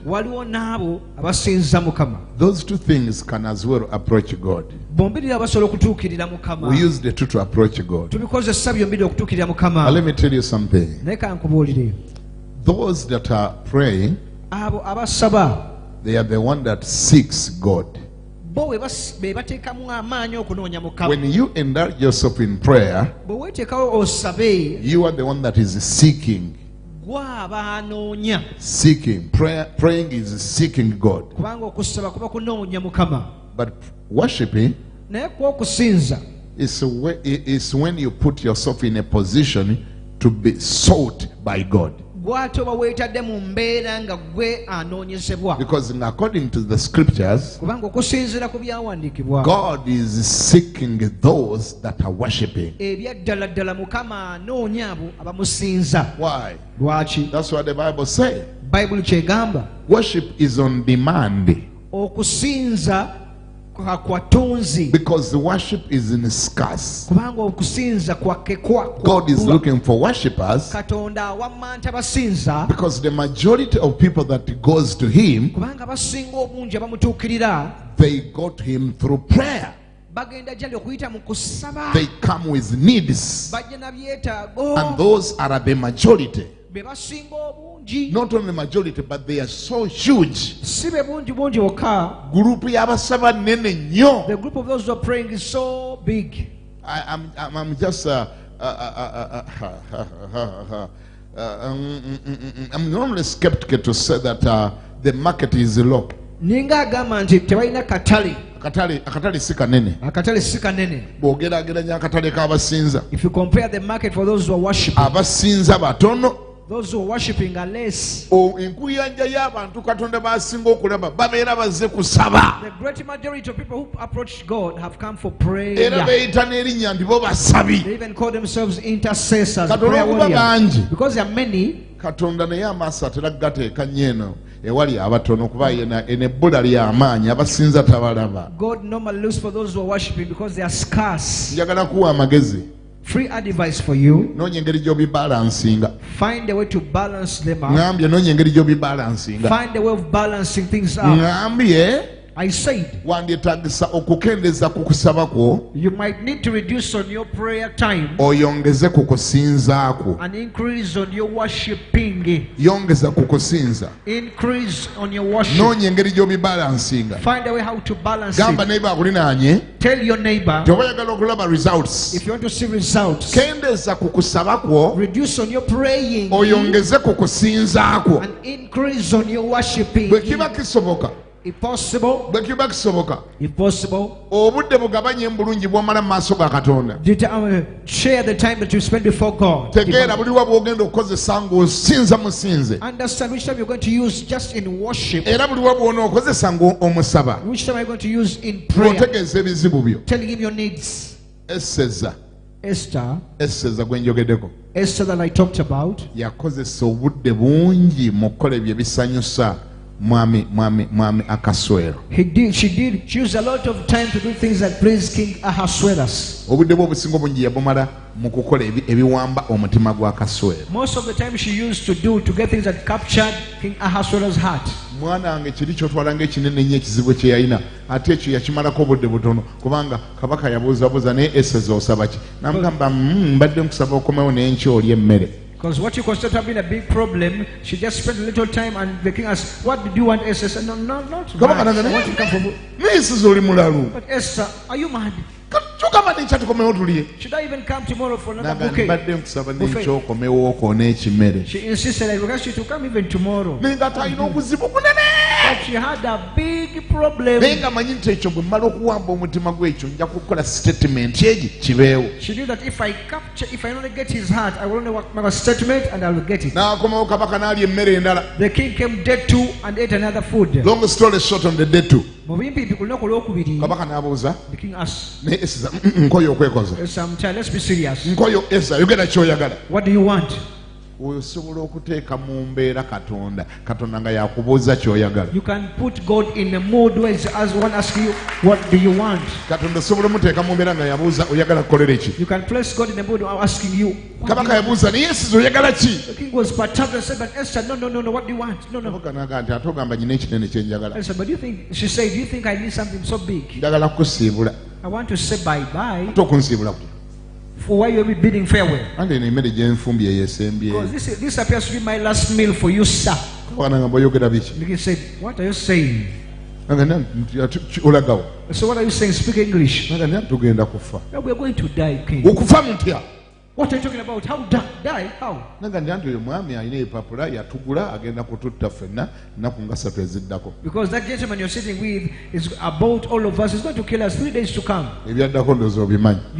Those two things can as well approach God. We use the two to approach God. But let me tell you something. Those that are praying, they are the one that seeks God. When you indulge yourself in prayer, you are the one that is seeking. Seeking. Praying is seeking God. But worshiping is when you put yourself in a position to be sought by God. Because according to the scriptures, God is seeking those that are worshiping. Why? That's what the Bible says. Worship is on demand. okusinza kwatunzi. Because the worship is in scarce. Kubanga okusinza kwakekwa. God is looking for worshippers. Katonda awamanta basinza. Because the majority of people that goes to him, kubanga basinga obungi abamutuukirira, they go to him through prayer. bagenda gyali okuyita mu kusaba. They come with needs. bajja na byetaago. And those are the majority. be basinga obungi. Not only the majority, but they are so huge. si be bungi wokka. Group y'abasaba nene nnyo. The group of those who are praying is so big. I'm just I'm normally skeptical to say that the market is low. Ninga agamba nti tebalina katale. Akatale si kanene. Akatale si kanene. Bw'ogeraageranya akatale k'abasinza. If you compare the market for those who are worshiping, abasinza batono. Those who are worshiping are less. Enkuyanja y'abantu Katonda b'asinga okulaba babeera bazze kusaba. The great majority of people who approach God have come for prayer. Era beeyita n'erinnya nti bo basabi. They even call themselves intercessors. Katonda okuba bangi. Because there are many. Katonda naye amaaso atera gateeka nnyo eno ewali abatono kuba eno ebbula ly'amaanyi abasinza tabalaba. God normally looks for those who are worshiping because they are scarce. Njagala kuwa amagezi. Free advice for you. Noonya engeri gy'obibalansinga. Find a way to balance them out. Ngambye noonya engeri gy'obibalansinga. Find a way of balancing things out. Ngambye I said, wandyetagisa okukendeza ku kusaba kwo. You might need to reduce on your prayer time. Oyongeze ku kusinza kwo. And increase on your worshiping. Yongeza ku kusinza. Increase on your worship. Noonya engeri gy'obibalansinga. Find a way how to balance Gamba it. neighbor akulinaanye. Tell your neighbor. Tobayagala okulaba results. If you want to see results. Kendeza ku kusaba kwo. Reduce on your praying. Oyongeze ku kusinza kwo. And increase on your worshiping. Bwe kiba kisoboka. If possible, bwekiba kisoboka, if possible, obudde bugabanye bulungi bw'omala mu maaso ga Katonda. Share the time that you spend before God. Tegeera buli wa bw'ogenda okukozesa ng'osinza musinze. Understand which time you're going to use just in worship. Era buli wa bw'onookozesa ng'omusaba. Which time are you going to use in prayer? Otegeeza ebizibu byo. Telling him your needs. Esther gwe njogeddeko. Esther that I talked about. Yakozesa obudde bungi mu kukola ebyo ebisanyusa mwami Akaswero. She used a lot of time to do things that please King Ahasuerus. Obudde bwe obusinga obungi yabumala mu kukola ebiwamba omutima gwa Akaswero. Most of the time she used to get things that captured King Ahasuerus' heart. Mwana wange kiri kyotwala ng'ekinene ennyo ekizibu kye yalina ate ekyo yakimalako obudde butono kubanga kabaka yabuuzabuuza naye eseza osaba ki namugamba mbadde nkusaba okomewo n'enkya olya emmere. Because what you consider to have been a big problem, she just spent a little time and the king asked, what did you want? Esther said, no, not much. I want to come for But Esther, are you mad? Should I even come tomorrow for another bouquet? She insisted, I request you to come even tomorrow. But she had a big problem. She knew that if I only get his heart, I will only make a statement and I will get it. The king came day 2 and ate another food. Long story short, on the day 2. The king asked, let's be serious. What do you want? You can put God in a mood where as one asks you, what do you want? You can place God in a mood of asking you, the king was perturbed and said, but Esther, no, what do you want? No. Esther, but she said, do you think I need something so big? I want to say bye-bye. For why you'll be bidding farewell? Because this appears to be my last meal for you, sir. The king said, what are you saying? So what are you saying? Speak English. No, we are going to die, king. What are you talking about? How die? How? Because that gentleman you're sitting with is about all of us. He's going to kill us 3 days to come. You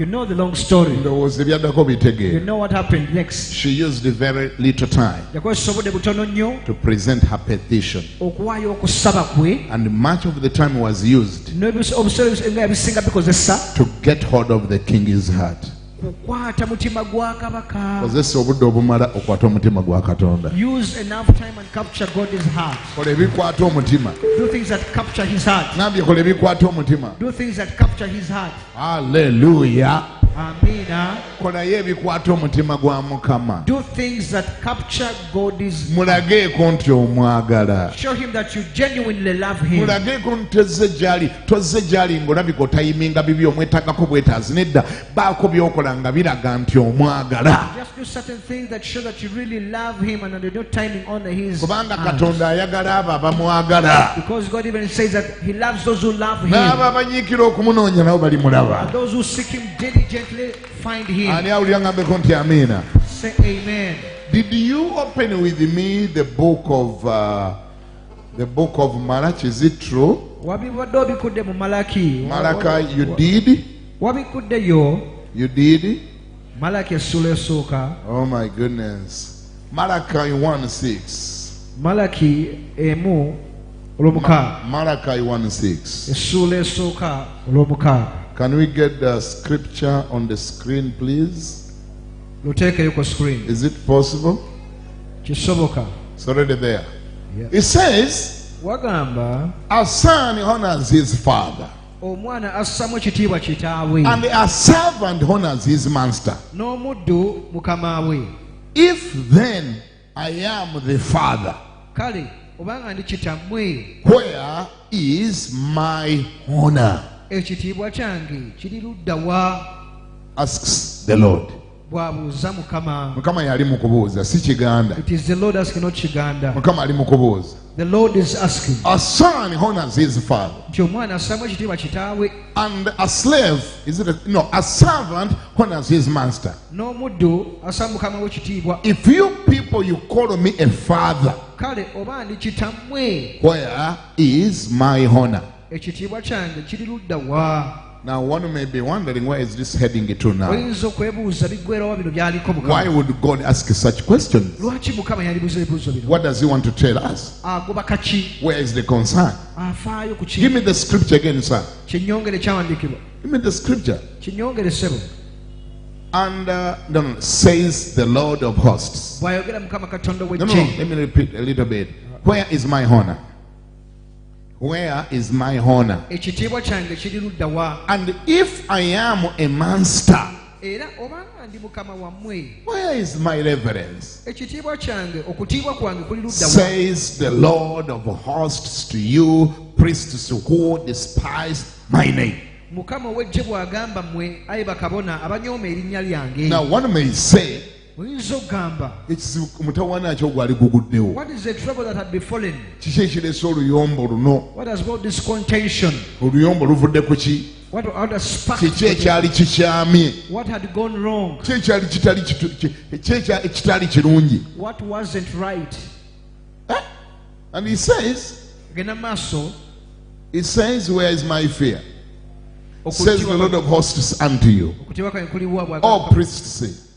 know the long story. You know what happened next. She used very little time to present her petition. And much of the time was used to get hold of the king's heart. okukwata mutima gwa kabaka. Kozesa obudde obumala okwata omutima gwa Katonda. Use enough time and capture God's heart. Kola ebikwata omutima. Do things that capture his heart. Nambye kola ebikwata omutima. Do things that capture his heart. Hallelujah. Amina. Kolayo ebikwata omutima gwa Mukama. Do things that capture God's heart. Mulageeko nti omwagala. Show him that you genuinely love him. Mulageeko nti tozze gyali ng'olabika otayiminga bibi omwetagako bwetaazi nedda baako by'okola nga biraga nti omwagala. Just do certain things that show that you really love him and you're not timing on his kubanga Katonda ayagala abo abamwagala. Because God even says that he loves those who love him. N'abo abanyiikira okumunoonya nabo balimulaba. And those who seek him diligently find him. Ani awulira ngambeko nti amiina. Say amen. Did you open with me the book of Malachi? Is it true? Malachi, you did? You did? Oh my goodness. Malachi 1:6. Malachi 1:6. Can we get the scripture on the screen, please? Is it possible? It's already there. Yeah. It says, a son honors his father, and a servant honors his master. If then I am the father, where is my honor? Asks the Lord. Mukama yali mukubuuza si Kiganda. It is the Lord asking, not Kiganda. Mukama ali mukubuuza. The Lord is asking. A son honors his father, and a slave, a servant honors his master. If you people, you call me a father, where is my honor? Now one may be wondering, where is this heading to now? Why would God ask such questions? What does he want to tell us? Where is the concern? Give me the scripture again, sir. Give me the scripture. And says the Lord of hosts. Let me repeat a little bit. Where is my honor? Where is my honor? And if I am a master, where is my reverence? Says the Lord of hosts to you, priests who despise my name. Now one may say, what is the trouble that had befallen? What has brought this contention? What had gone wrong? What wasn't right? And he says, where is my fear? Says the Lord of hosts unto you, all priests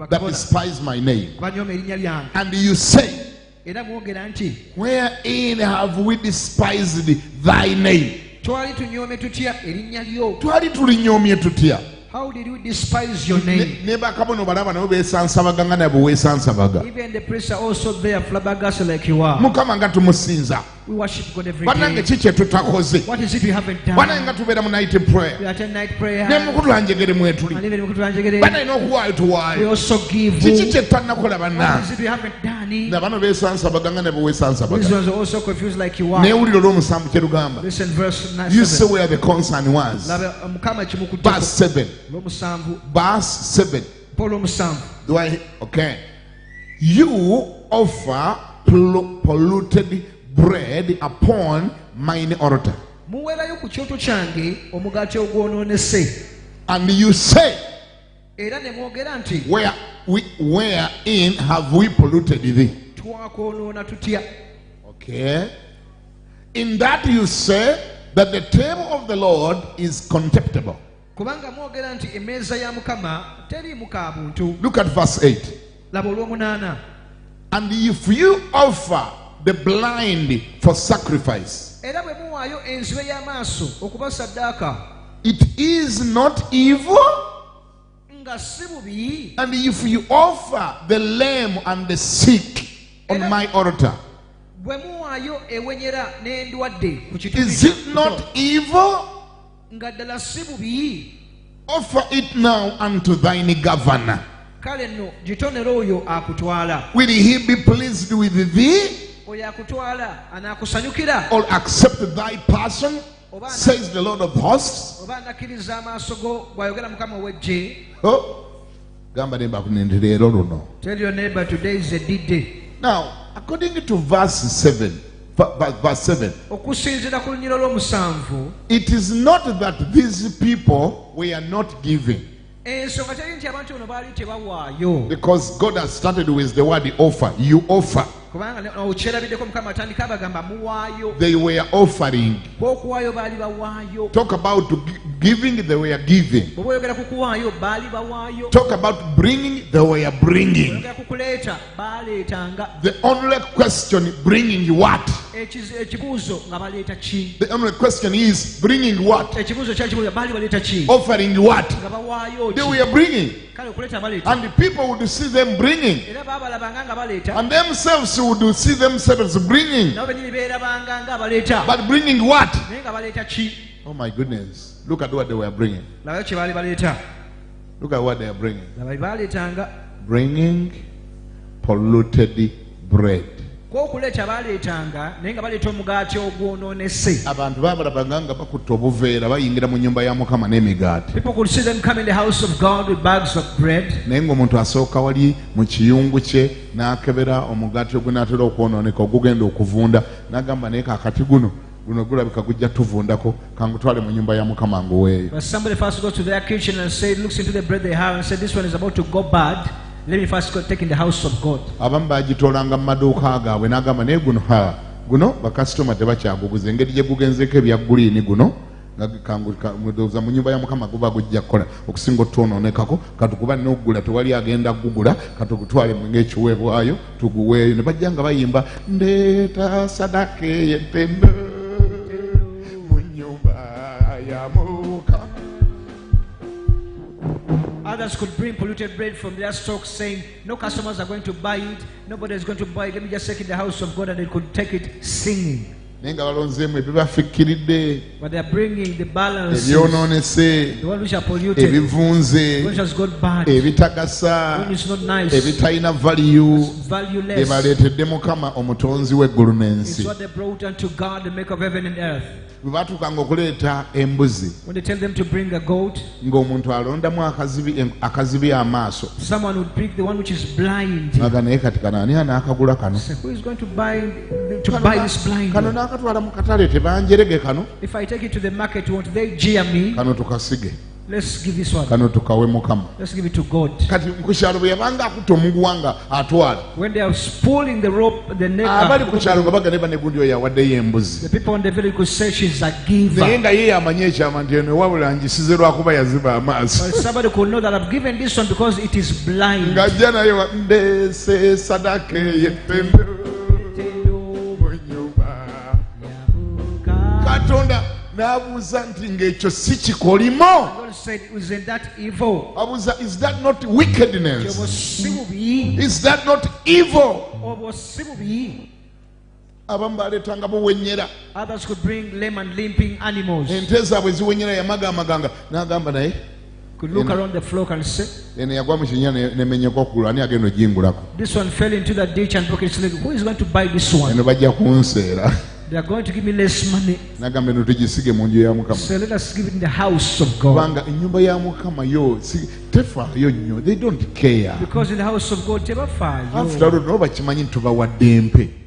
that despise my name. And you say, wherein have we despised thy name? How did we despise your name? Even the priests are also there flabbergasted like you are. We worship God every day. What is it we haven't done? We attend night prayer. And even we also give. What is it we haven't done? These ones are also confused like you are. Listen, verse 9. You see where the concern was. Verse 7. Verse 7. Do I? Okay. You offer polluted bread upon mine altar. And you say, wherein have we polluted thee? Okay. In that you say that the table of the Lord is contemptible. Look at verse 8. And if you offer the blind for sacrifice, it is not evil. And if you offer the lame and the sick on my altar, is it not evil? Offer it now unto thine governor. Will he be pleased with thee? Or accept thy person? Says the Lord of hosts. Oh, tell your neighbor today is a D-Day. Now, according to verse 7, it is not that these people were not giving, because God has started with the word offer. You offer. They were offering. Talk about giving, they were giving. Talk about bringing, they were bringing. The only question, bringing what? The only question is bringing what? Offering what? They were bringing. And the people would see them bringing, and themselves would see themselves bringing. But bringing what? Oh my goodness. Look at what they were bringing. Look at what they are bringing. Bringing polluted bread. People could see them come in the house of God with bags of bread. But somebody first goes to their kitchen and say, looks into the bread they have and said, this one is about to go bad. Let me first go take in the house of God. Others could bring polluted bread from their stock, saying, no customers are going to buy it, nobody is going to buy it, let me just take it in the house of God, and they could take it singing. But they are bringing the balance, the one which are polluted, the one which has got bad, the one which is not nice, valueless. It's what they brought unto God, the maker of heaven and earth. When they tell them to bring a goat, someone would pick the one which is blind. Say, who is going to buy this blind one? If I take it to the market, won't they jeer me? Let's give this one. Let's give it to God. When they are pulling the rope, the people on the village could say she's a giver. But somebody could know that I've given this one because it is blind. God said, isn't that evil? Is that not wickedness? Is that not evil? Others could bring lame and limping animals. Could look around the flock and say, this one fell into the ditch and broke its leg. Who is going to buy this one? They are going to give me less money. So let us give it in the house of God. They don't care. Because in the house of God,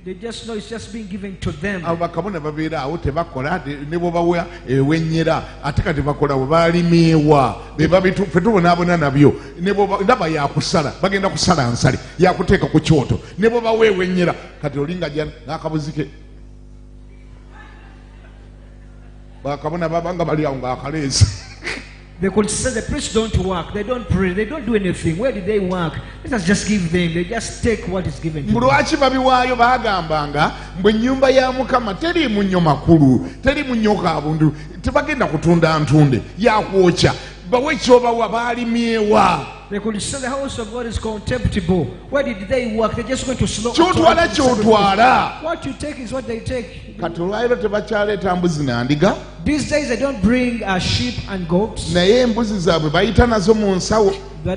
they just know it's just being given to them. They could say the priests don't work, they don't pray, they don't do anything. Where did they work? Let us just give them. They just take what is given to them. They could say the house of God is contemptible. Where did they work? They're just going to slaughter. What you take is what they take. These days they don't bring sheep and goats. But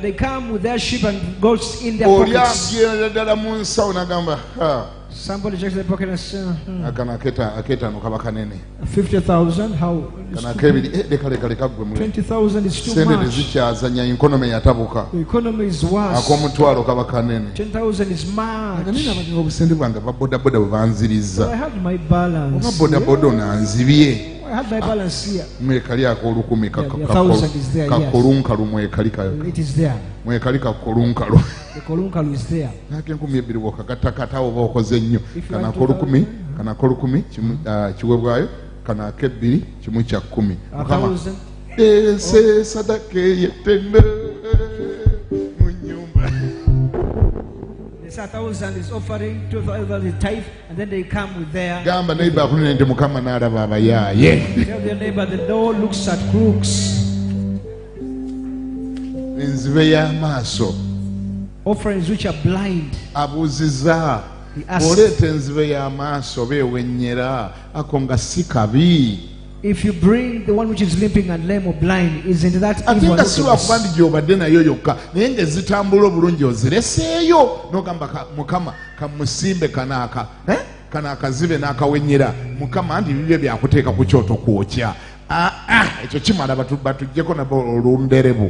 they come with their sheep and goats in their pockets. Somebody checks their pocket and says, 50,000, how? 20,000 is too much. The economy is worse. 10,000 is much. So I had my balance. I had my balance here. The 1,000 is there, yes. It is there. The kolunkalu is there. This 1,000 is offering, 2,000 is tithe, and then they come with their. Tell their neighbor the Lord looks at crooks. Offerings which are blind. He asked, if you bring the one which is limping and lame or blind, isn't that evil?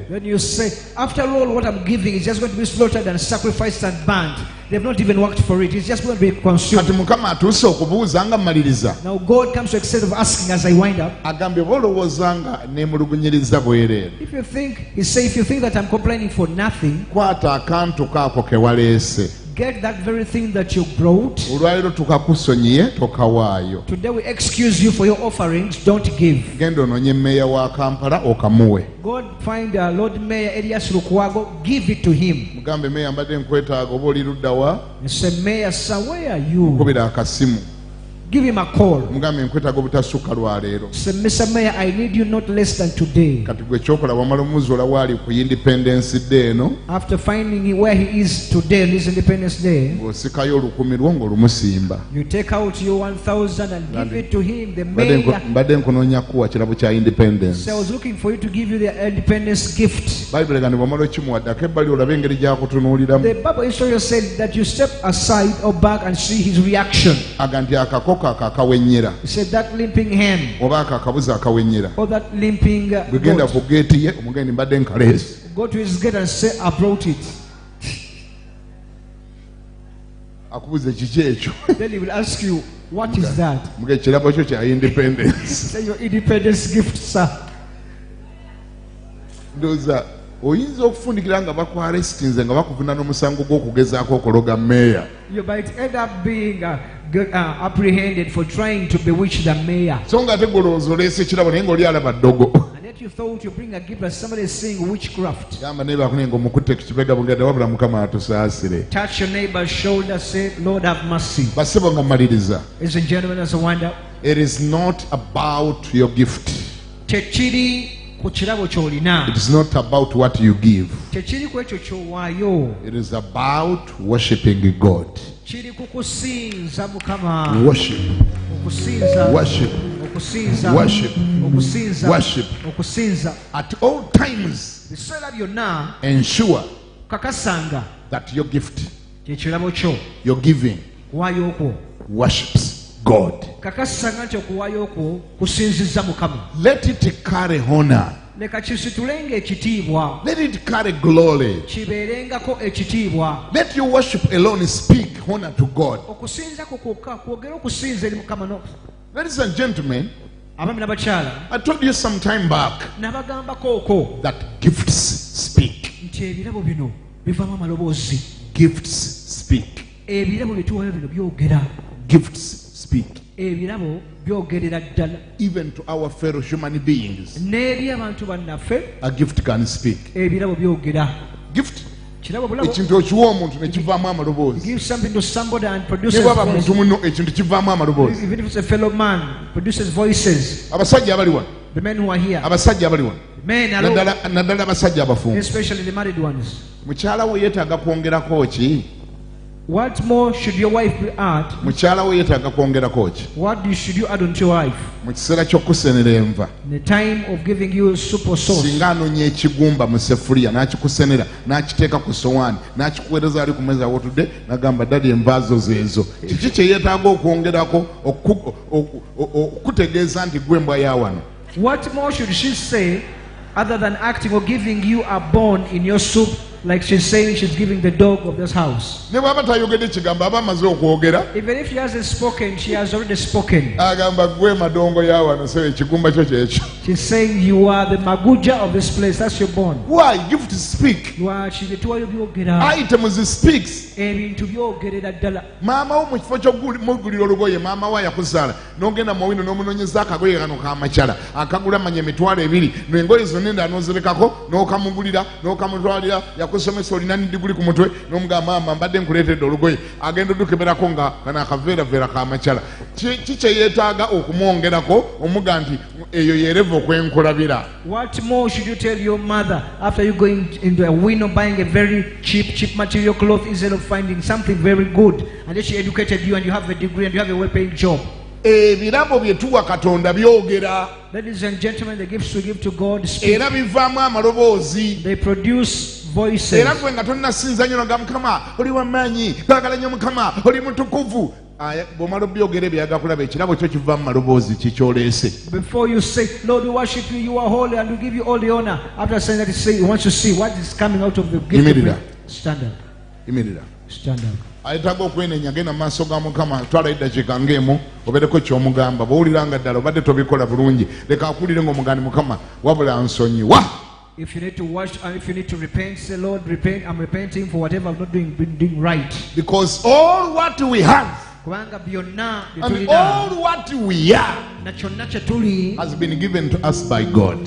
When you say, after all, what I'm giving is just going to be slaughtered and sacrificed and burned. They've not even worked for it. It's just going to be consumed. Now God comes to the extent of asking as I wind up. If you think, he says, if you think that I'm complaining for nothing, get that very thing that you brought. Today we excuse you for your offerings. Don't give. God find Lord Mayor Elias Lukwago. Give it to him. And say, Mayor, sir, where are you? Give him a call. Say, Mr. Mayor, I need you not less than today. After finding where he is today on his Independence Day, you take out your 1,000 and give it to him, the mayor. So I was looking for you to give you the independence gift. The Bible instructor said that you step aside or back and see his reaction. He said that limping hand or that limping go to his gate and say, I brought it. Then he will ask you, what is that? Say your independence gift, sir. oyinza okufundikira nga bakwarestinze nga bakuvuna n'omusango gw'okugezaako okologa meeya. You might end up being apprehended for trying to bewitch the mayor. So nga tegolooza oleese ekirabo naye ng'oli alaba ddogo. And yet you thought you bring a gift but somebody is saying witchcraft. Gamba neighbor akune ng'omukutte ku kibega bugenda wabula Mukama atusaasire. Touch your neighbor's shoulder, say, Lord have mercy. Basebo nga mmaliriza. Ladies and gentlemen, as a wind-up. It is not about your gift. Tekiri ku kirabo ky'olina. It is not about what you give. Tekiri ku ekyo ky'owaayo. It is about worshiping God. Kiri ku kusinza Mukama. Worship. Okusinza. Worship. Okusinza. Worship. Okusinza. Worship. Okusinza. At all times. Biseera byonna. Ensure kakasanga that your gift, kyekirabo kyo, your giving, kuwaayo okwo, worships God. Kakasanga nti okuwaayo okwo kusinziza Mukama. Let it carry honor. Leka kisitulenga ekitiibwa. Let it carry glory. Kibeerengako ekitiibwa. Let your worship alone speak honor to God. Okusinza kwokka kwogera okusinza eri Mukama no. Ladies and gentlemen, abaami n'abakyala, I told you some time back that gifts speak. Nti ebirabo bino bivaamu amaloboozi. Gifts speak. Ebirabo bye tuwaayo bino byogera. Gifts speak. Ebirabo byogerera ddala. Even to our fellow human beings, n'eri abantu bannaffe, a gift can speak. Ebirabo byogera. Gift. Ekintu okiwa omuntu ne kivaamu amaloboozi. Give something to somebody and produces voices. Muntu munno ekintu kivaamu amaloboozi. Even if it's a fellow man, produces voices. Abasajja abali wano, The men who are here. Abasajja abali wano. Men alone. Naddala abasajja abafumbo. Especially the married ones. Mukyala we yeetaaga kwongerako ki? What more should your wife be add? Mukyala we yeetaaga kwongerako ki? What should you add onto your wife? Mu kiseera ky'okusenera enva. In the time of giving you soup or sauce. Singa anoonya ekigumba mu seffuliya n'akikusenera n'akiteeka ku sowaani n'akikuweereza ali ku mmeeza wotudde n'agamba ddali enva zo zeezo. Kiki kye yeetaaga okwongerako okutegeeza nti gwe embwa ya wano? What more should she say other than acting or giving you a bone in your soup? Like she's saying she's giving the dog of this house. Even if she hasn't spoken, she has already spoken. She's saying you are the maguja of this place. That's your bone. Why? Gift speak. Items speaks. Mama wo mu kifo ky'oggulira olugoye maama wa yakuzaala n'ogenda mu wino n'omunoonyeza akagoye kano kaamakyala akagula manya emitwalo 2 n'engoye zonna endala n'ozibekako n'okamugulira n'okamutwalira yakusomesa olina n'ediguli ku mutwe n'omugamba maama mbadde nkuleetedde olugoye agenda odukeberako nga kana akaveeraveera kaamakyala ki kye yeetaaga okumwongerako omuga nti eyo yeereva okwenkulabira. What more should you tell your mother after you going into a window buying a very cheap material cloth instead of finding something very good, and then she educated you and you have a degree and you have a well-paying job? Ebirabo bye tuwa Katonda byogera. Ladies and gentlemen, the gifts we give to God speak. Era bivaamu amaloboozi. They produce voices. Era gwe nga tonnasinza nnyo nga Mukama oli w'amaanyi twagala nnyo Mukama oli mutukuvu. Bw'omala obyogera ebyaga kulaba ekirabo kyo kivaamu maloboozi kikyoleese. Before you say, Lord, we worship you, you are holy, and we give you all the honor. After saying that, you want to see what is coming out of the gift. Stand up. Imirira. Stand up. Ayetaaga okwenenya genda mu maaso ga Mukama twala eddakiika ng'emu obeereko ky'omugamba bw'owuliranga ddala obadde tobikola bulungi leka akulire ng'omugani Mukama wabula nsonyiwa. If you need to wash and if you need to repent, say, Lord, repent. I'm repenting for whatever I've not been doing right. Because all what we have and all what we are has been given to us by God,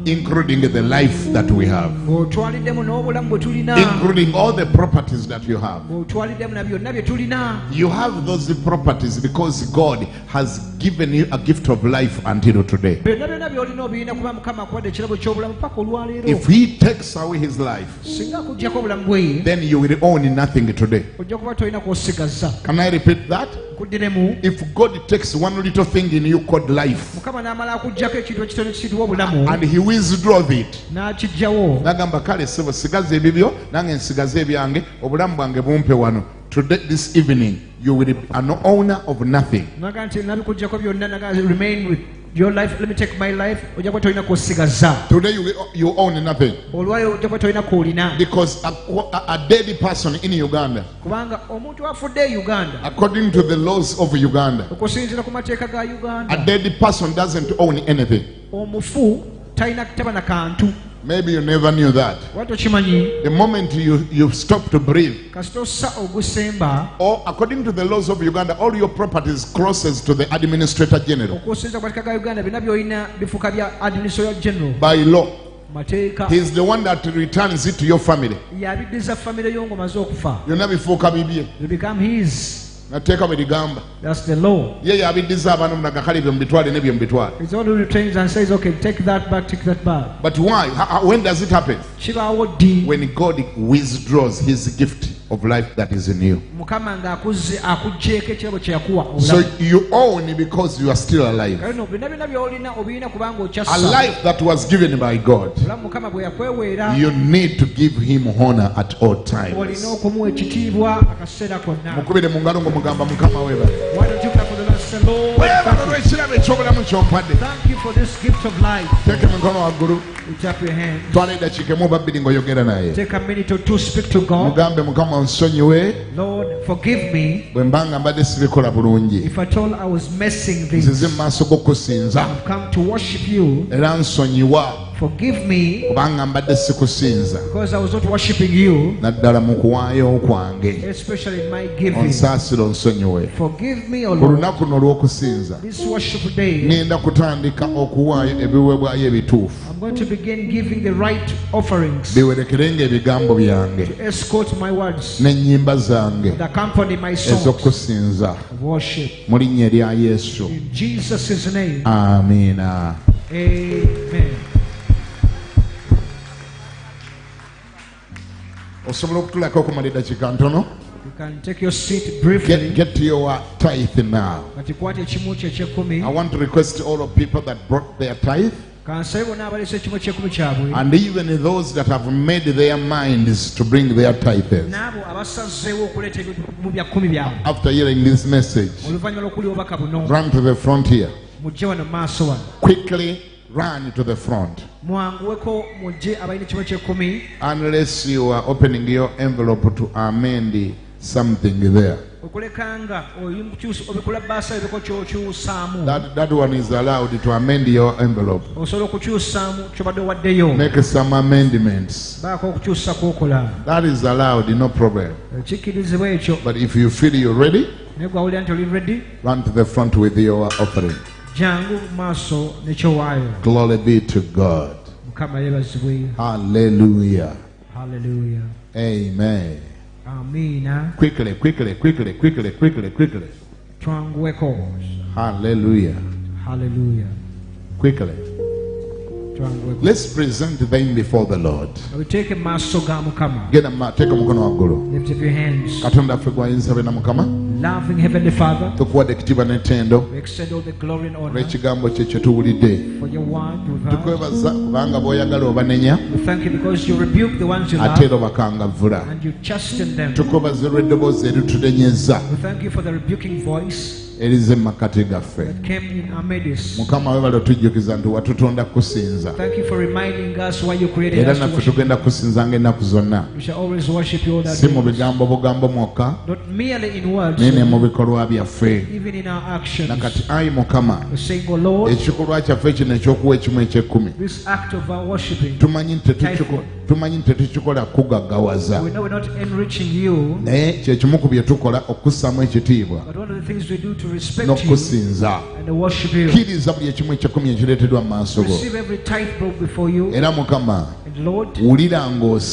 including the life that we have, including all the properties that you have. You have those properties because God has given you a gift of life until today. If He takes away His life, then you will own nothing today. Can I repeat that? If God takes one little thing in you called life and He withdraws it, nagamba kale sebo sigaze ebibyo nange nsigaze ebyange obulamu bwange bumpe wano. Today, this evening, you will be an owner of nothing. Remain with your life. Let me take my life. Today you own nothing. Because a dead person in Uganda, according to the laws of Uganda, a dead person doesn't own anything. Maybe you never knew that. The moment you stop to breathe, or according to the laws of Uganda, all your properties crosses to the Administrator General. By law, he is the one that returns it to your family. You become his. That's the law. It's all who returns and says, okay, take that back. But why? When does it happen? When God withdraws His gift of life that is in you. So you own because you are still alive. A life that was given by God. You need to give Him honor at all times. Why don't you clap for the Lord? Say, Lord, thank you for this gift of life. Lift up your hand. Take a minute or two, speak to God. Lord, forgive me if I told I was messing this. I've come to worship you. Forgive me kubanga mbadde sikusinza because I was not worshiping you, naddala mu kuwaayo kwange especially in my giving. onsaasira onsonyiwe Forgive me, O ku Lord. lunaku luno olw'okusinza This worship day, ngenda kutandika okuwaayo ebiweebwayo ebituufu I'm going to begin giving the right offerings biwerekerenga ebigambo byange to escort my words, n'ennyimba zange that accompany my songs ez'okusinza of worship. mu linnya erya yesu In Jesus' name, amiina. amen. Osobola okutulako okumala eddakiika ntono. You can take your seat briefly. Get to your tithe now. Katikwate ekimu kye ky'ekkumi. I want to request all of people that brought their tithe, Kansabe bonna abaleese ekimu ky'ekkumi kyabwe. and even those that have made their minds to bring their tithes. N'abo abasazeewo okuleeta ebimu bya kkumi byabwe. After hearing this message, Oluvannyuma lw'okuwulira obubaka buno, run to the front here. mujje wano mu maaso wano. Quickly run to the front. Mwanguweko mujje abalina ekimu ky'ekkumi. Unless you are opening your envelope to amend something there. Okulekanga obikula bbaasa ebiko ky'okyusaamu. That one is allowed to amend your envelope. Osobola okukyusaamu ky'obadde owaddeyo. Make some amendments. Baako okukyusa kw'okola. That is allowed, no problem. Kikkirizibwa ekyo. But if you feel you're ready, Naye gwe awulira nti oli ready, run to the front with your offering. jangu mu maaso nekyowaayo. Glory be to God. Mukama yeebazibwe. Hallelujah. Hallelujah. Amen. Amiina. Quickly. Twanguweko. Hallelujah. Hallelujah. Quickly. Twanguweko. Let's present them before the Lord. Abiteeke mu maaso ga Mukama. Take mukono waggulu. Lift up your hands. Katonda ffe gwayinza be na Mukama. Loving Heavenly Father, Tukuwadde ekitiibwa n'ettendo we extend all the glory and honor olw'ekigambo kye kye tuwulidde. for your word we've heard. Tukwebaza kubanga bw'oyagala obanenya We thank you because you rebuke the ones you ate era love obakangavvula. and you chasten them. Tukwebaza olw'eddoboozi eritunenyeza We thank you for the rebuking voice erize mu makkati gaffe. that came in our midst. Mukama weebale otujjukiza nti watutonda kusinza. Thank you for reminding us why you created Era us to naffe worship. tugenda kusinzanga ennaku zonna. We shall always worship you all that Si mu day. bigambo bugambo mwokka Not merely in words, naye ne mu bikolwa byaffe. even in our actions. Nakati ayi Mukama, We're saying, oh Lord, ekikolwa kyaffe kino eky'okuwa ekimu eky'ekkumi this act of our worshiping, tumanyi nti tetukikola kugaggawaza, we know we're not enriching you, naye kyekimu ku bye tukola okussamu ekitiibwa but one of the things we do to respect you n'okusinza. and to worship you. Kkiriza buli ekimu eky'ekkumi ekireeteddwa mu maaso go. Receive every tithe brought before you, Era Mukama, and Lord, wulira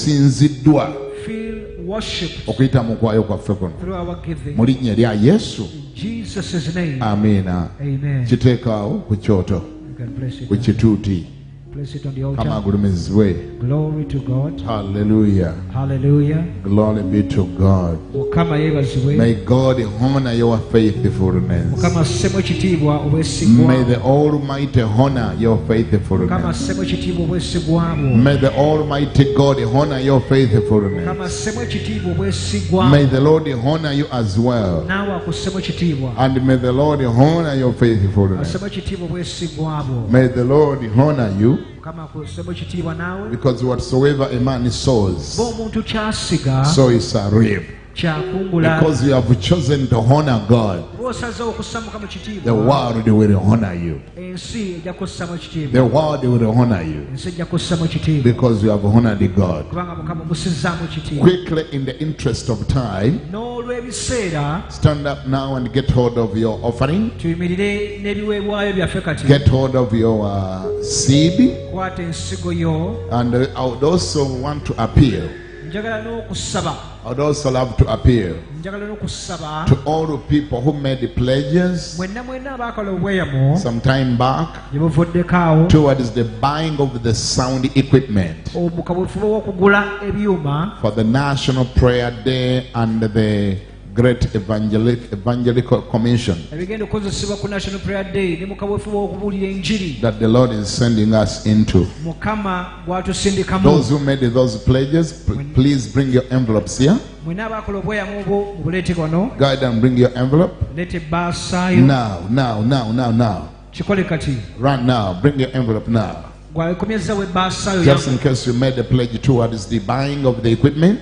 ng'osinziddwa feel worshipped okuyita mu kwayo kwaffe kuno. through our giving. Mu linnya lya Yesu. In Jesus' name, Amiina. amen. Kiteekaawo ku kyoto, You can place it, ku kituuti. place it on the Kama altar. agulumizibwe. Glory to God. Hallelujah. Hallelujah. Glory be to God. Mukama yeebazibwe. May God honor your faithfulness. Mukama assemu ekitiibwa obwesigwa. May the Almighty honor your Mukama faithfulness. assemu ekitiibwa obwesigwa bwo. May the Almighty God honor your Mukama faithfulness. assemu ekitiibwa obwesigwa. May the Lord honor you as well. Naawe akussemu ekitiibwa. And may the Lord honor your faithfulness. Assemu ekitiibwa obwesigwa bwo. May the Lord honor you, Mukama akussemu ekitiibwa naawe. because whatsoever a man sows, Bw'omuntu ky'asiga so he shall reap. kyakungula. Because you have chosen to honor God, Bw'osazeewo okussa Mukama the ekitiibwa, world will honor you. ensi ejja kussamu ekitiibwa. The world will honor you Ensi ejja kussamu ekitiibwa. because you have honored God. Kubanga Mukama omusizzaamu ekitiibwa. Quickly, in the interest of time, N'olw'ebiseera, stand up now and get hold of your offering. tuyimirire n'ebiweebwayo byaffe kati. Get hold of your seed. Kwata ensigo yo. And I would also want to appeal. Njagala n'okusaba. I would also love to appeal Njagala n'okusaba. to all the people who made the pledges Mwenna abaakola obweyamo some time back gye buvuddeko awo. towards the buying of the sound equipment Mu kaweefube w'okugula ebyuma for the National Prayer Day and the Great Evangelical Commission ebigenda okukozesebwa ku National Prayer Day ne mu kaweefube w'okubuulira enjiri that the Lord is sending us into. Mukama gw'atusindikamu. Those who made those pledges, please bring your envelopes here. Mwenna abaakola obweyamo obwo mubuleete wano. Go ahead and bring your envelope. Leeta ebbaasayo. Now. Kikole kati. Run now. Bring your envelope now. Just in case you made a pledge towards the buying of the equipment,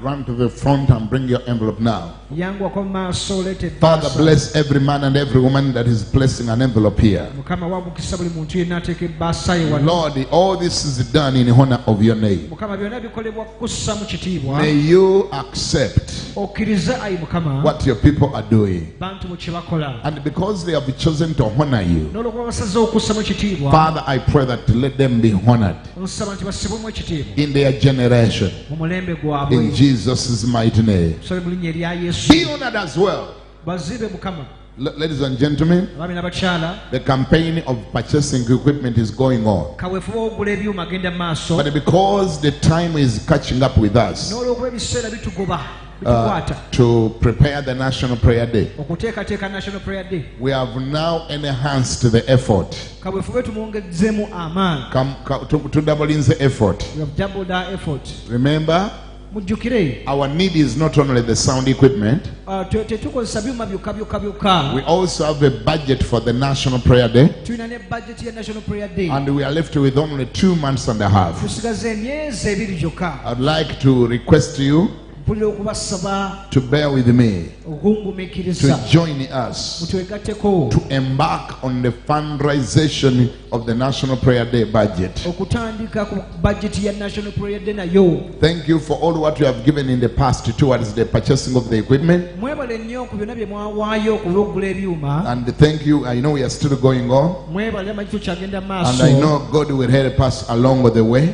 run to the front and bring your envelope now. Father, bless every man and every woman that is placing an envelope here. Lord, all this is done in honor of your name. May you accept what your people are doing. And because they have chosen to honor you, Father, I pray that let them be honored in their generation. In Jesus' mighty name. Be honored as well. Ladies and gentlemen, the campaign of purchasing equipment is going on. But because the time is catching up with us, to prepare the National Prayer Day, we have now enhanced the effort. To double in the effort. We have doubled our effort. Remember, our need is not only the sound equipment. We also have a budget for the National Prayer Day. And we are left with only 2 months and a half. I'd like to request you to bear with me, to join us, to embark on the fundraising of the National Prayer Day budget. Thank you for all what you have given in the past towards the purchasing of the equipment. And thank you. I know we are still going on, and I know God will help us along the way.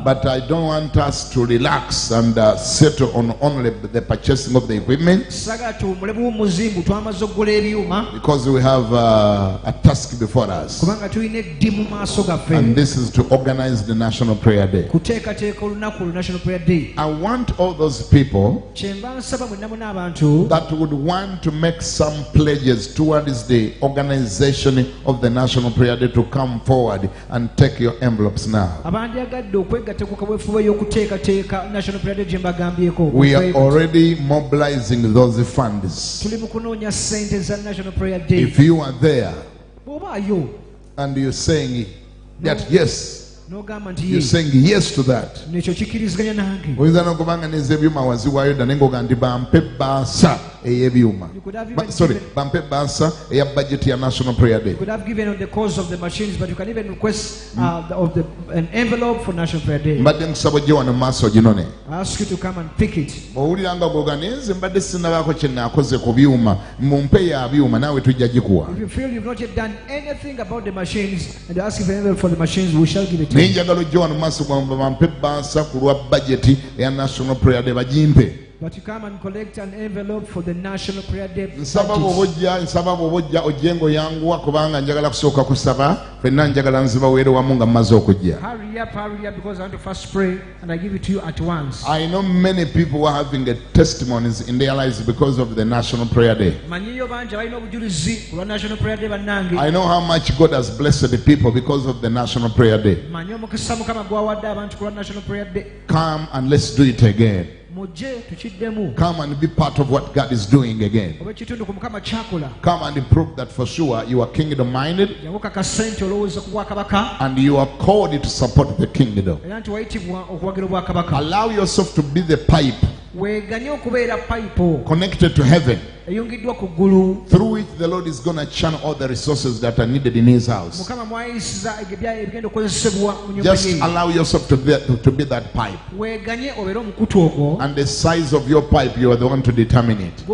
But I don't want us to relax and settle on only the purchasing of the equipment, because we have a task before us, and this is to organize the National Prayer Day. I want all those people that would want to make some pledges towards the organization of the National Prayer Day to come forward and take your envelopes now. We are already mobilizing those funds. If you are there and you're saying that yes, you're saying yes to that, sorry, budget National Prayer Day. You could have given on the cost of the machines, but you can even request an envelope for National Prayer Day. I ask you to come and pick it. If you feel you've not yet done anything about the machines and you ask for an envelope for the machines, we shall give it to you. But you come and collect an envelope for the National Prayer Day. Hurry up, because I want to first pray and I give it to you at once. I know many people are having testimonies in their lives because of the National Prayer Day. I know how much God has blessed the people because of the National Prayer Day. Come and let's do it again. Come and be part of what God is doing again. Come and prove that for sure you are kingdom minded and you are called to support the kingdom. Allow yourself to be the pipe connected to heaven, through which the Lord is going to channel all the resources that are needed in his house. Just allow yourself to be that pipe. And the size of your pipe, you are the one to determine it.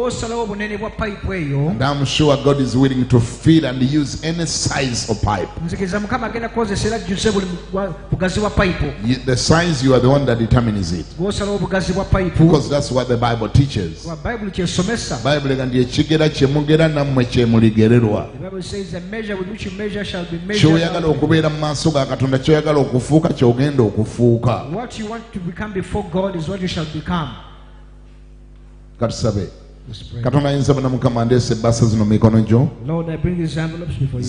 And I'm sure God is willing to fill and use any size of pipe. The size, you are the one that determines it. Because that's what the Bible teaches. The Bible says the measure with which you measure shall be measured. What you want to become before God is what you shall become. Let's pray. Lord, I bring these envelopes before you.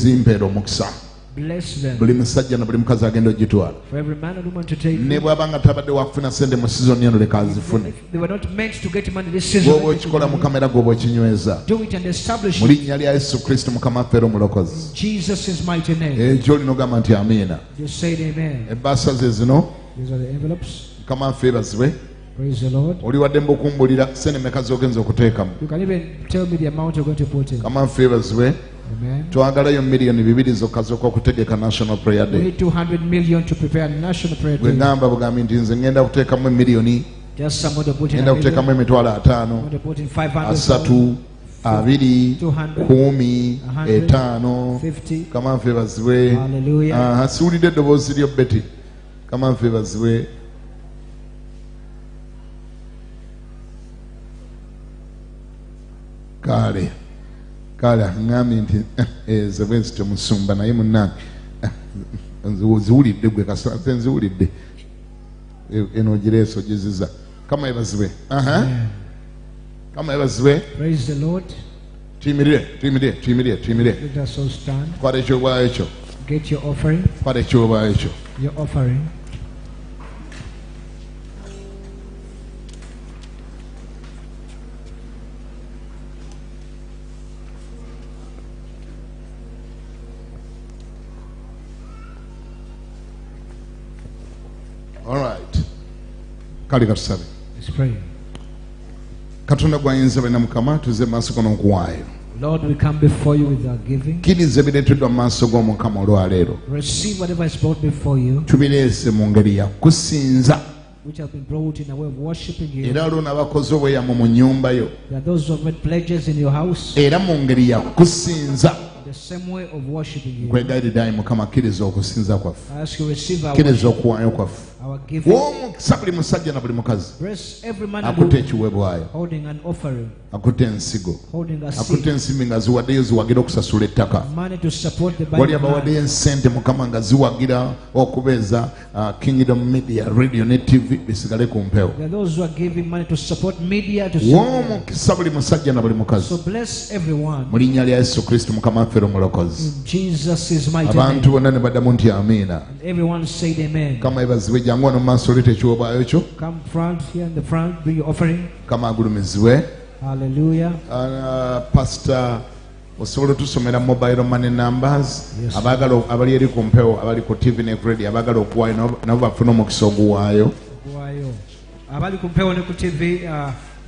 Bless them. buli musajja na buli mukazi agenda ogitwala For every man and woman to take. ne bw'abanga tabadde wakufuna sente mu sizoni eno leka azifune They were not meant to get money this season. bw'oba okikola mu kamera g'oba okinyweza Do it and establish mu it. linnya lya yesu kristo mukama waffe era omulokozi Jesus' mighty name. ekyo olina ogamba nti amiina Just say amen. ebbaasa ze zino These are the envelopes. mukama waffe ebazibwe Praise the Lord. oli wadde mbukumbulira sente meka z'ogenza okuteekamu You can even tell me the amount you're going to put in. mukama waffe ebazibwe Amen. twagalayo miliyoni 2 zokka z'okwokutegeka national prayer We day need 200 million to prepare national prayer bwe day. ngamba bugambi nti nze ngenda kuteekamu emiliyoni Just someone to put in a ngenda million. kuteekamu emitwalo 5 Someone to put in 500. asatu 2 200, 10 100, 5 50. kama nfe bazibwe Hallelujah. siwulidde eddoboozi lyo beti kama nfe bazibwe kale ŋŋambye nti ze bwe nzityo musumba naye munnange ziwulidde gwe kasate nziwulidde eno ogireeso ogiziza kama ebazibwe kama ebazibwe Praise the Lord. tuyimirire Let us all stand. kwata ekyobwayo kyo Get your offering. kwata ekyobwayo kyo Your offering. alright kale katusabe Let's pray. katonda gwayinza bena mukama tuze maaso gono okuwaayo Lord, we come before you with our giving. kkiriza ebireeteddwa mu maaso g'omukama olwaleero Receive whatever is brought before you, tubireese mu ngeri ya kusinza which have been brought in a way of worshiping you. era olwo n'abakozi obweyamo mu nnyumba yo There are those who have made pledges in your house. era mu ngeri ya kusinza The same way of worshiping you. nkwegayiridde ayi mukama kkiriza okusinza kwaffe I ask you receive our kkiriza worship, okuwaayo kwaffe our giving. w'omukisa buli musajja na buli mukazi Bless every man and akutte woman ekiweebwayo holding an offering, akutte ensigo holding a akutte seed, ensimbi nga ziwaddeyo ziwagira okusasula ettaka money to support the wali Bible. abawaddeyo ensente mukama nga ziwagira okubeeza kingdom media radio ne tv bisigale ku mpewo There are those who are giving money to support media, to support. w'omukisa buli musajja na buli mukazi So bless everyone. mu linnya lya yesu kristo mukama waffe era omulokozi In Jesus' mighty abantu name. bonna ne baddamu nti amiina And everyone said amen. kama ebazibwe jangu wano mu maaso oleeta ekiweebwayo kyo Come front, here in the front, bring your offering. kama agulumizibwe Hallelujah. pastor osobola otusomera mobile money numbers Yes. abaagala abali eri ku mpewo abali ku tv ne credit abaagala okuwaayo nabo bafuna omukisa oguwaayo Okuwaayo. Abali ku mpewo ne ku TV,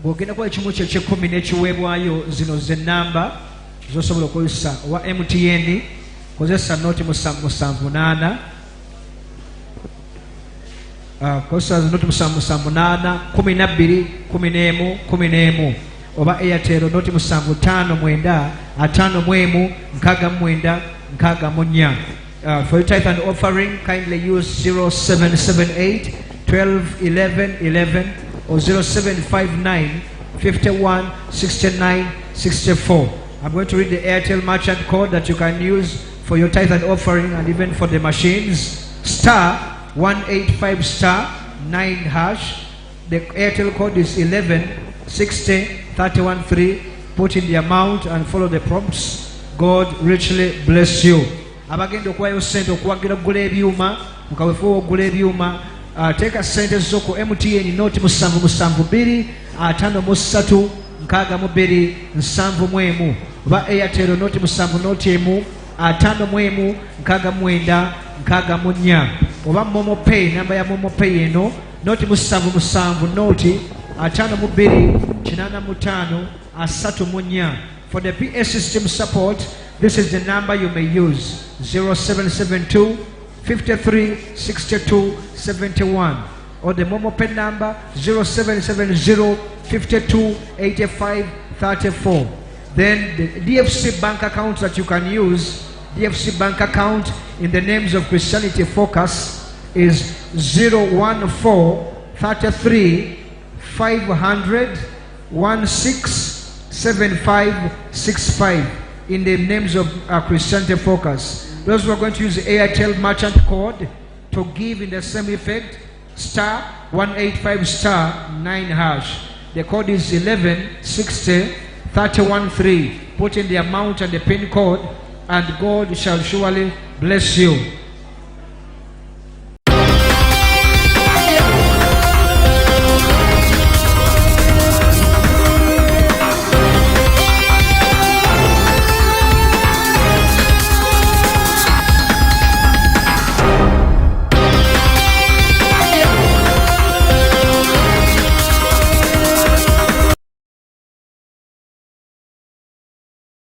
bw'ogenda kuwa ekimu kyo eky'ekkumi n'ekiweebwayo, zino ze namba z'osobola okukozesa. Owa MTN kozesa noti 778, kozesa noti 778 12 11 11, oba Airtel noti 759 51 69 64. For your tithe and offering, kindly use 0778 12 11 11 or 0759 51 69 64. I'm going to read the Airtel merchant code that you can use for your tithe and offering and even for the machines. *185*9#. The Airtel code is 1160-313. Put in the amount and follow the prompts. God richly bless you. Abagenda okuwayo sente okuwagira okugula ebyuma mu kaweefube okugula ebyuma, teeka sente zo ku MTN noti 772 53 62 71, oba Airtel noti 7 noti 1 51 69 64, oba Momo Pay, namba ya Momo Pay eno noti 7 noti 52 85 34. For the PA system support, this is the number you may use: 0772 53 62 71, or the Momo Pay number 0770 52 85 34. Then the DFC bank account that you can use, DFC bank account in the names of Christianity Focus, is 014 33 500 167565 in the names of Christianity Focus. Those who are going to use the Airtel merchant code to give in the same effect, *185*9#. The code is 1160-313. Put in the amount and the PIN code, and God shall surely Bless you.